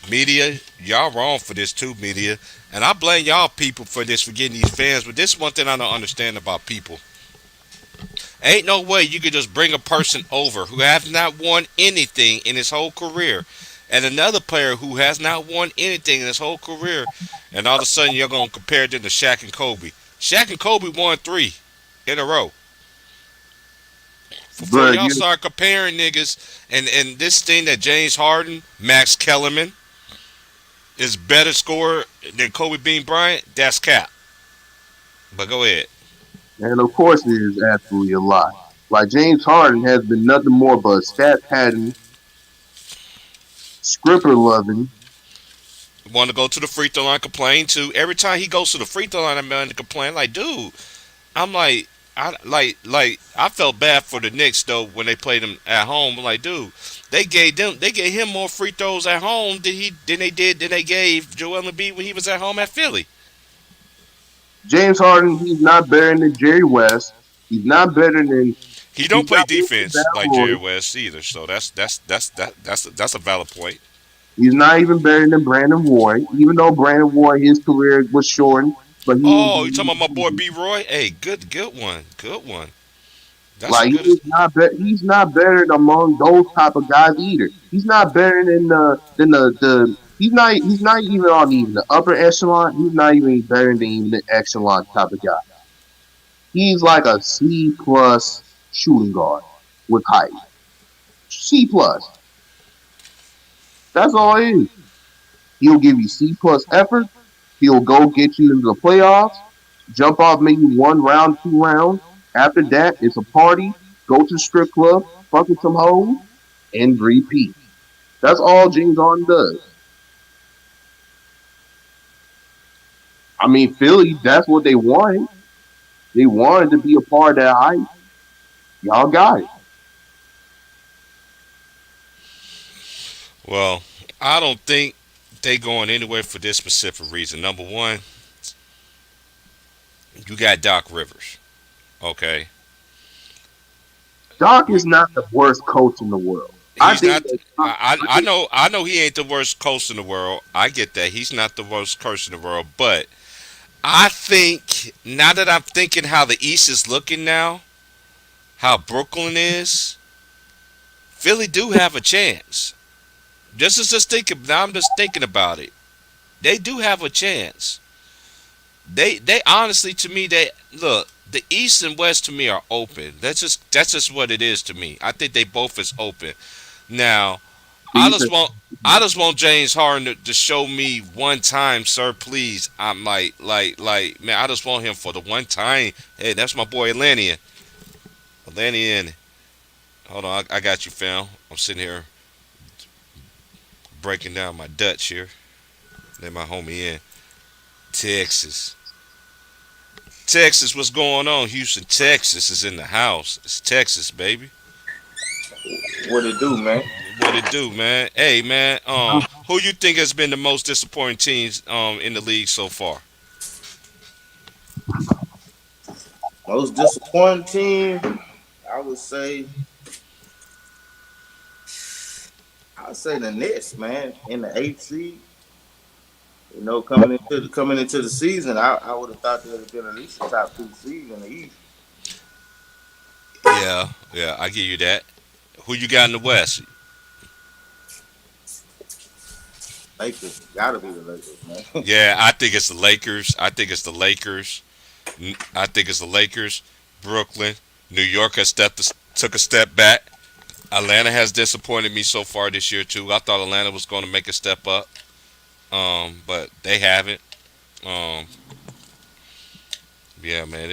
Media, y'all wrong for this too, media, and I blame y'all people for this for getting these fans. But this one thing I don't understand about people. Ain't no way you could just bring a person over who has not won anything in his whole career and another player who has not won anything in his whole career, and all of a sudden you're going to compare them to Shaq and Kobe. Shaq and Kobe won 3 in a row. Before bro, y'all start comparing niggas and this thing that James Harden, Max Kellerman is better scorer than Kobe Bean Bryant, that's cap. But go ahead. and of course it is absolutely a lie. Like James Harden has been nothing more but a stat pattern, scripper loving. Want to go to the free throw line, complain too. Every time he goes to the free throw line, I'm going to complain. Like, dude, I'm like, I felt bad for the Knicks though when they played him at home. I'm like, dude, they gave him more free throws at home than they gave Joel Embiid when he was at home at Philly. James Harden, he's not better than Jerry West. He's not better than He he's don't play not better than defense Darren like Jerry Roy. West either. So that's a valid point. He's not even better than Brandon Roy, even though Brandon Roy his career was shortened, but Oh, you talking about my boy he B Roy? Hey, good one, good one. That's a like good. he's not better among those type of guys either. He's not better than the he's not even on even the upper echelon. He's not even better than even the echelon type of guy. He's like a C plus shooting guard with height. C plus. That's all it is. He'll give you C plus effort. He'll go get you into the playoffs. Jump off maybe 1 round, 2 rounds. After that, it's a party. Go to the strip club, fuck with some hoes, and repeat. That's all James Harden does. I mean, Philly, that's what they wanted. They wanted to be a part of that hype. Y'all got it. Well, I don't think they going anywhere for this specific reason. Number one, you got Doc Rivers. Okay, Doc is not the worst coach in the world. I he's think not. that Doc, I think I know he ain't the worst coach in the world. I get that he's not the worst coach in the world, but I think now that I'm thinking how the East is looking now, how Brooklyn is, Philly do have a chance. Just thinking now, I'm just thinking about it. They do have a chance. They honestly to me they look the East and West to me are open. That's just what it is to me. I think they both is open. Now I just defense. want I just want James Harden to show me one time, sir, please. I'm like man, I just want him for the one time. Hey, that's my boy Atlantean. Atlantean. Hold on, I got you, fam. I'm sitting here breaking down my Dutch here. Let my homie in. Texas. Texas, what's going on? Houston, Texas is in the house. It's Texas, baby. What it do, man? What it do, man? Hey, man. Who you think has been the most disappointing teams in the league so far? Most disappointing team, I would say, the Nets, man, in the eighth seed. You know, coming into the season, I would have thought they would have been at least a top two seed in the East. Yeah, yeah, I give you that. Who you got in the West? Lakers gotta be the Lakers, man. Yeah, I think it's the Lakers. I think it's the Lakers. I think it's the Lakers. Brooklyn, New York has took a step back. Atlanta has disappointed me so far this year too. I thought Atlanta was going to make a step up, but they haven't. Um, yeah, man,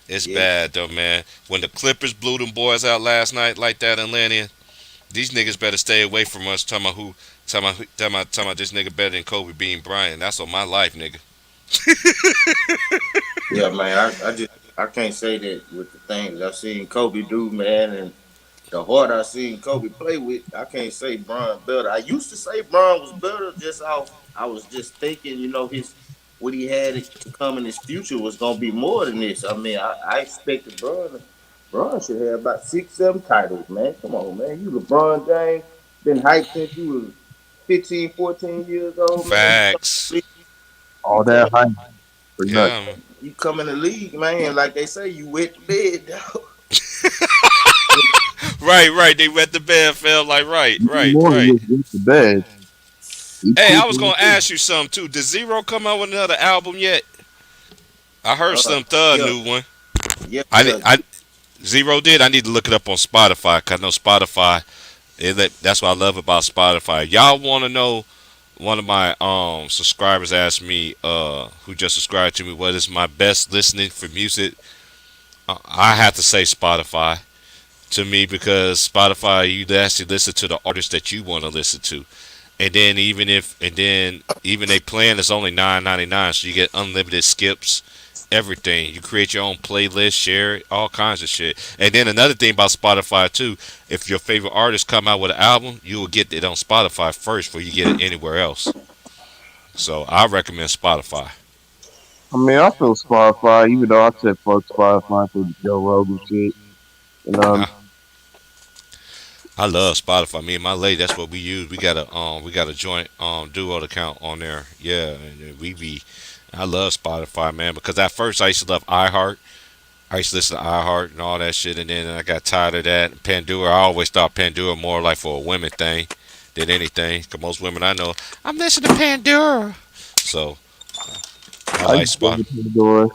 it's Yeah, bad though, man. When the Clippers blew them boys out last night like that in Atlanta, these niggas better stay away from us. Talking about this nigga better than Kobe Bean Bryant. That's on my life, nigga. yeah, man. I can't say that with the things I've seen Kobe do, man, and the heart I seen Kobe play with. I can't say Bron better. I used to say Bron was better just off. I was just thinking, his what he had to come in his future was gonna be more than this. I mean, I expected Bron. Bron should have about 6, 7 titles, man. Come on, man. You LeBron James, been hyped since you was 15, 14 years old, man. Facts. All You come that hype for nothing. Yeah, you come in the league, man. Like they say, you wet the bed, dog. right. They wet the bed, fell like right, More than right. just get the bed. He Hey, I proved was it. gonna ask you something too. Did Zero come out with another album yet? I heard Uh, some Thug yeah, new one. yeah, I, yeah. I Zero did. I need to look it up on Spotify. 'Cause I know Spotify. That's what I love about Spotify. Y'all want to know? One of my subscribers asked me, who just subscribed to me, what is my best listening for music? I have to say Spotify to me because Spotify you actually listen to the artist that you want to listen to, and then even they plan is only $9.99, so you get unlimited skips, everything. You create your own playlist, share it, all kinds of shit. And then another thing about Spotify too, if your favorite artist come out with an album, you will get it on Spotify first before you get it anywhere else. So I recommend Spotify. I mean, I feel Spotify, even though I said fuck Spotify for the Joe Rogan shit. You know, I, I love Spotify. Me and my lady, that's what we use. We got a joint duo account on there. Yeah, and we be. I love Spotify, man, because at first I used to love iHeart. I used to listen to iHeart and all that shit, and then I got tired of that. Pandora, I always thought Pandora more like for a women thing than anything. Cause most women I know, I'm listening to Pandora. So I I like just go Spotify. to the door.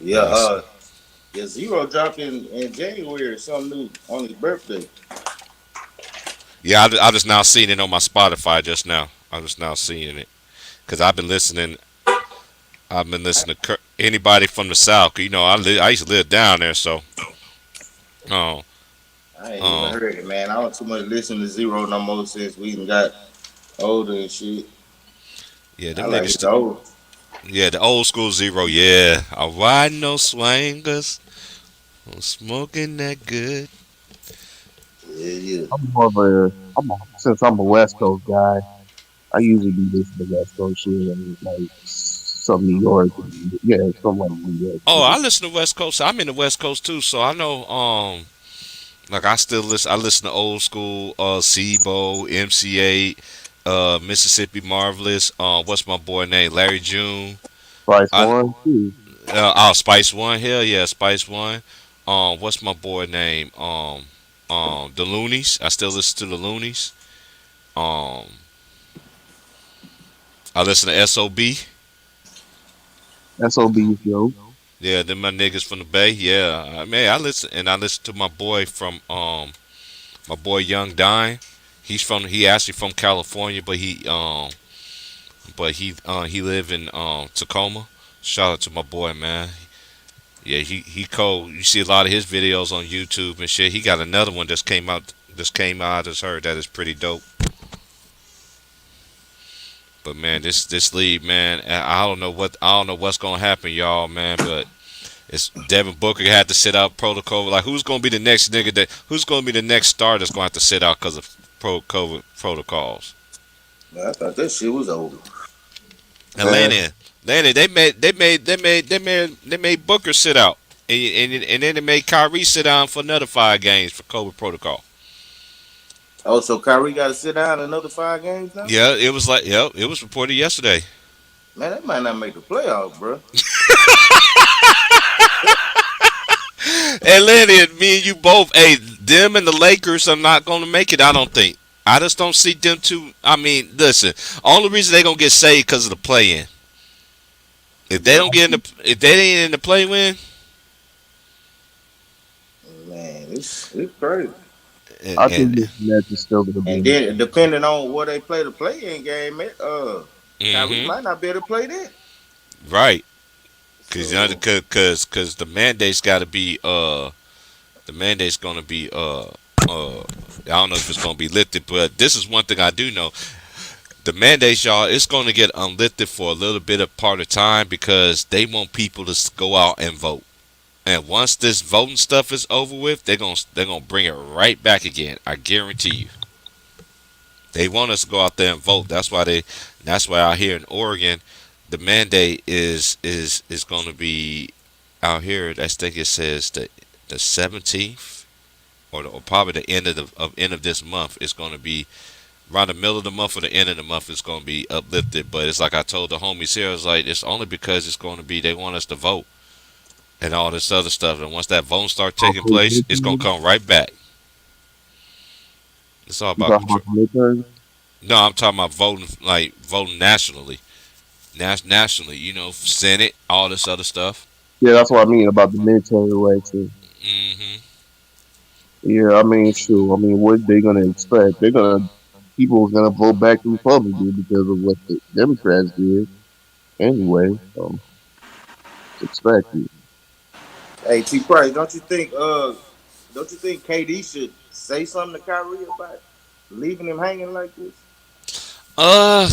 Yeah, Yes. yeah, Zero dropped in January something new on his birthday. Yeah, I just now seeing it on my Spotify just now. I'm just now seeing it because I've been listening. I've been listening to anybody from the South. You know, I used to live down there, so oh, I ain't even um, heard it, man. I don't too much listen to Zero no more since we even got older and shit. yeah, I them like niggas. it old. Yeah, the old school Zero. Yeah, I ride no swangers. I'm smoking that good. Yeah. I'm more of a since I'm a West Coast guy. I usually be listening to West Coast shit and like some New York, yeah, some like New York Oh, shit. I listen to West Coast. I'm in the West Coast too, so I know. Like I still listen. I listen to old school. Sebo, MC8, Mississippi Marvelous. What's my boy name? Larry June. Price I one too. Spice One. Hell yeah, Spice One. What's my boy name? The Loonies. I still listen to the Loonies. Um, I listen to SOB. SOB's yo. Yeah, them my niggas from the Bay. Yeah, man, I listen to my boy from my boy Young Dime. He actually from California, but he live in Tacoma. Shout out to my boy, man. Yeah, he cold. You see a lot of his videos on YouTube and shit. He got another one that's came out. I just heard that is pretty dope. But man, this league, man, I don't know what's gonna happen, y'all, man. But it's Devin Booker had to sit out protocol. Like, who's gonna be the next nigga who's gonna be the next star that's gonna have to sit out because of COVID protocols? Man, I thought that shit was over. And Lanny, they made Booker sit out, and then they made Kyrie sit down for another 5 games for COVID protocol. Oh, so Kyrie got to sit down another 5 games now? Yeah, it was reported yesterday. Man, that might not make the playoffs, bro. And Lenny, me and you both, hey, them and the Lakers are not going to make it. I don't think. I just don't see them two. I mean, listen, only reason they gonna get saved because of the play-in. If they don't get in the, if they ain't in the play-in, Man, it's crazy. I think and this match is still gonna And be. then depending on where they play the play-in game, Kyrie hmm might not be able to play that. right, So cause the mandate's got to be the mandate's gonna be I don't know if it's gonna be lifted, but this is one thing I do know. The mandates, y'all, it's going to get unlifted for a little bit of part of time because they want people to go out and vote. And once this voting stuff is over with, they're gonna bring it right back again. I guarantee you. They want us to go out there and vote. That's why out here in Oregon, the mandate is going to be out here. I think it says the 17th or probably the end of end of this month. It's going to be around the middle of the month or the end of the month. It's going to be uplifted. But it's like I told the homies here. It's like it's only because it's going to be they want us to vote and all this other stuff. And once that vote start taking place, it's gonna come right back. It's all You about talking control. about the midterm? No, I'm talking about voting, like voting nationally, nationally. You know, Senate, all this other stuff. Yeah, that's what I mean about the midterm election. hmm Yeah, I mean, sure. I mean, what they gonna expect? People are gonna vote back the Republicans because of what the Democrats did anyway. So it's expected. hey T Price, don't you think KD should say something to Kyrie about leaving him hanging like this? Uh,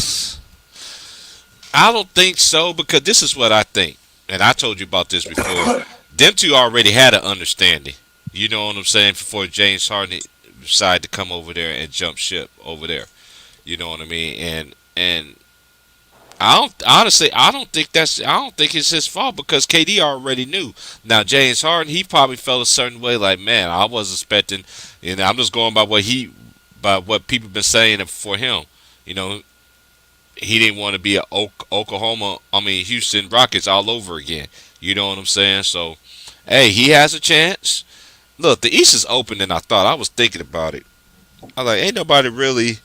I don't think so because this is what I think, and I told you about this before. Them two already had an understanding. You know what I'm saying? Before James Harden decided to come over there and jump ship over there. You know what I mean? And I don't think it's his fault because KD already knew. Now James Harden, he probably felt a certain way, like, man, I was expecting. I'm just going by by what people been saying for him. You know, he didn't want to be a Houston Rockets all over again. You know what I'm saying? So, hey, he has a chance. Look, the East is open than I thought. I was thinking about it. I like, ain't nobody really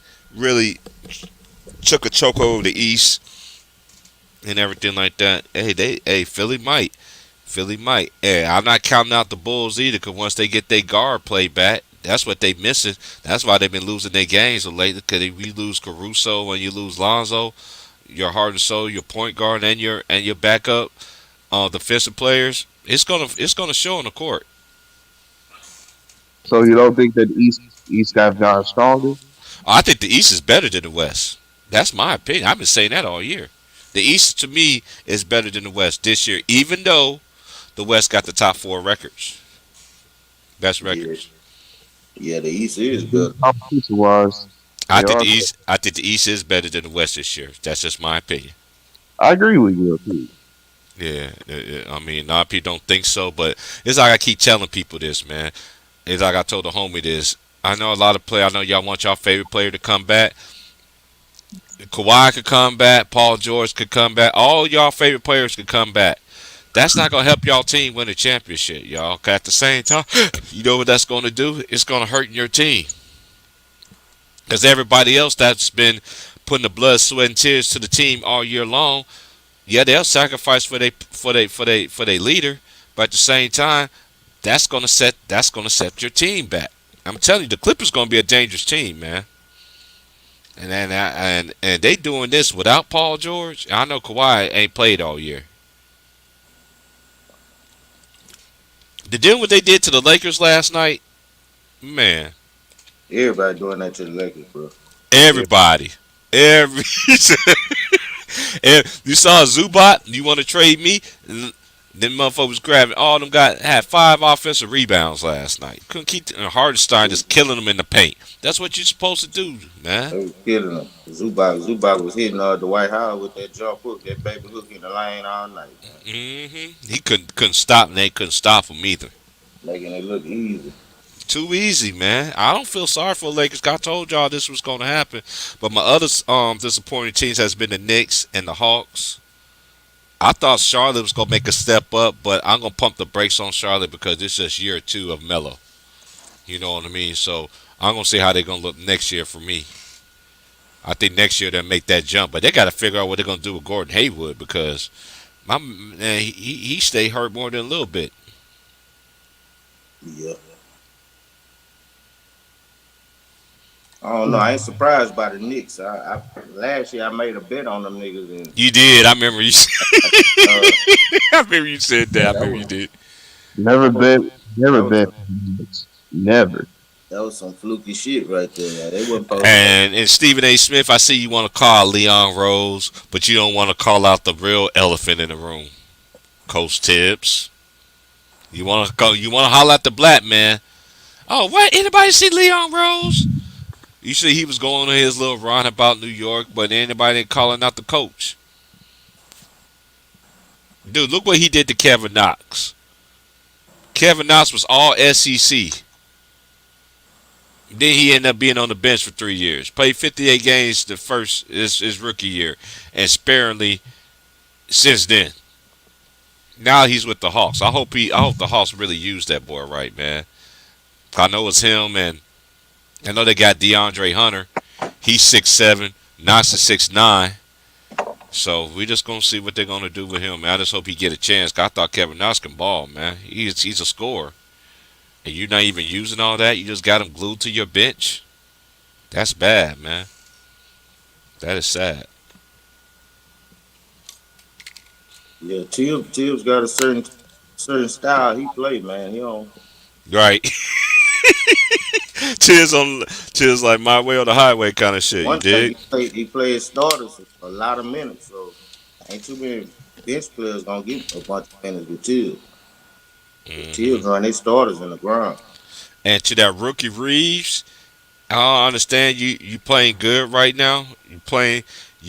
took a choke over the East and everything like that. Hey, Philly might. Hey, I'm not counting out the Bulls either, because once they get their guard play back, that's what they missing. That's why they've been losing their games so lately. Because if you lose Caruso and you lose Lonzo, your heart and soul, your point guard and your backup, defensive players, it's gonna show on the court. So you don't think that East got gotten stronger? I think the East is better than the West. That's my opinion. I've been saying that all year. The East to me is better than the West this year, even though the West got the top 4 records, best Yeah. records. Yeah, the East is better. Competition wise, I they think are. the East. I think the East is better than the West this year. That's just my opinion. I agree with you. Too. Yeah, I mean, a lot of people don't think so, but it's like I keep telling people this, man. It's like I told the homie this. I know a lot of play. I know y'all want y'all favorite player to come back. Kawhi could come back. Paul George could come back. All y'all favorite players could come back. That's not gonna help y'all team win a championship, y'all. 'Cause at the same time, you know what that's gonna do? It's gonna hurt your team. Because everybody else that's been putting the blood, sweat, and tears to the team all year long, yeah, they'll sacrifice for their leader, but at the same time, that's gonna set your team back. I'm telling you, the Clippers gonna be a dangerous team, man. And they doing this without Paul George. I know Kawhi ain't played all year. The doing what they did to the Lakers last night, man. Everybody doing that to the Lakers, bro. Yeah, Everybody, every And you saw Zubat. You want to trade me? Them motherfuckers grabbing all them got had 5 offensive rebounds last night. Couldn't keep Hardenstein just killing them in the paint. That's what you're supposed to do, man. they was killing them. Zubac was hitting Dwight Howard with that jump hook, that baby hook in the lane all night, man. He couldn't stop, and they couldn't stop him either. Making it look easy. Too easy, man. I don't feel sorry for the Lakers. 'Cause I told y'all this was going to happen. But my other disappointing teams has been the Knicks and the Hawks. I thought Charlotte was going to make a step up, but I'm going to pump the brakes on Charlotte because it's just year two of Melo. You know what I mean? So I'm gonna see how they're gonna look next year for me. I think next year they'll make that jump, but they got to figure out what they're gonna do with Gordon Hayward because my man, he stay hurt more than a little bit. Yeah. I don't know. I ain't surprised by the Knicks. I last year I made a bet on them niggas, and You did. I remember you. uh, I remember you said that. I that remember you was did. Never that was bet. Never that was bet. some, Never. that was some fluky shit right there. Man. They wasn't supposed to happen. And Stephen A. Smith, I see you want to call Leon Rose, but you don't want to call out the real elephant in the room, Coach Tibbs. You want to go. You want to holler at the black man. Oh, what? Anybody see Leon Rose? You see, he was going on his little run about New York, but anybody calling out the coach. Dude, look what he did to Kevin Knox. Kevin Knox was all SEC. Then he ended up being on the bench for 3 years. Played 58 games the first his rookie year, and sparingly since then. Now he's with the Hawks. I hope the Hawks really use that boy right, man. I know it's him, and I know they got DeAndre Hunter. He's 6'7". Knox is 6'9". So we just gonna see what they're gonna do with him, man. I just hope he get a chance. 'Cause I thought Kevin Knox can ball, man. He's a scorer, and you're not even using all that. You just got him glued to your bench. That's bad, man. That is sad. Yeah, Tibbs got a certain style he play, man. He don't Right? Cheers on cheers like my way or the highway kind of shit. You one thing dig? he played starters a lot of minutes, so ain't too many bench players gonna get a bunch of minutes with Tibbs. But Hmm. Tibbs run they starters in the ground. And to that rookie Reeves, I don't understand you playing good right now. You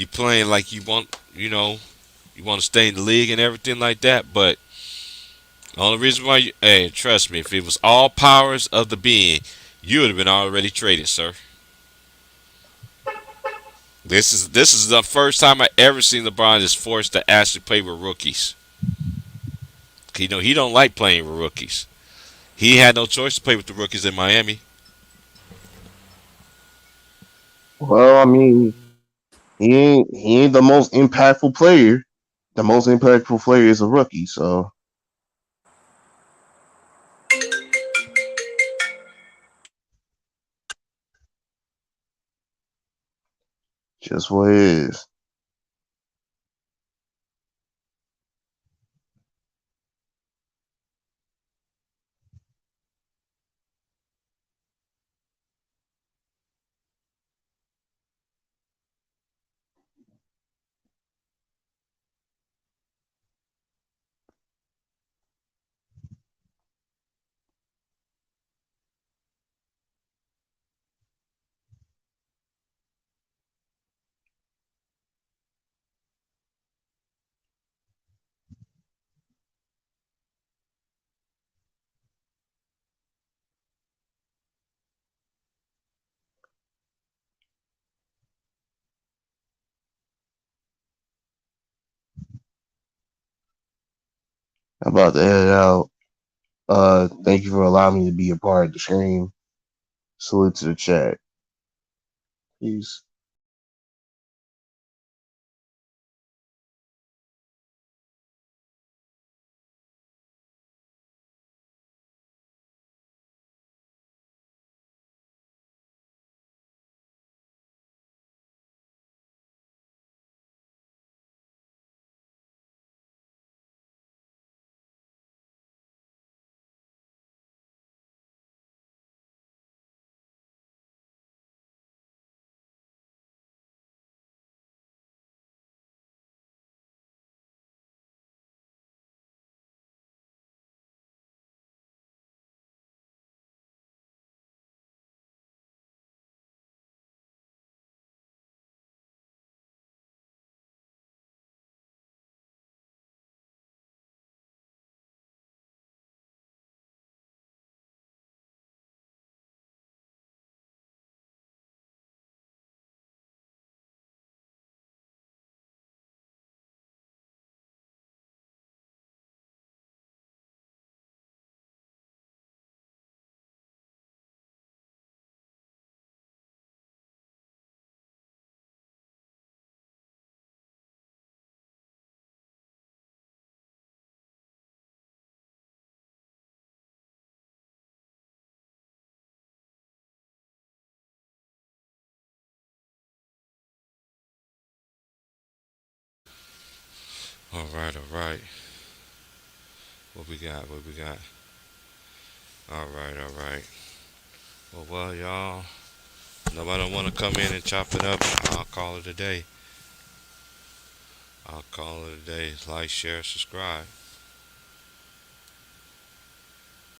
playing like you want. You want to stay in the league and everything like that, but the only reason why hey, trust me, if it was all powers of the being, you would have been already traded, sir. This is the first time I ever seen LeBron is forced to actually play with rookies. He don't like playing with rookies. He had no choice to play with the rookies in Miami. Well, I mean, he ain't the most impactful player. The most impactful player is a rookie. So just what it is. I'm about to head out. Thank you for allowing me to be a part of the stream. Salute to the chat. Peace. All right, all right. What we got? What we got? All right, all right. Well, y'all. Nobody want to come in and chop it up. I'll call it a day. I'll call it a day. Like, share, subscribe.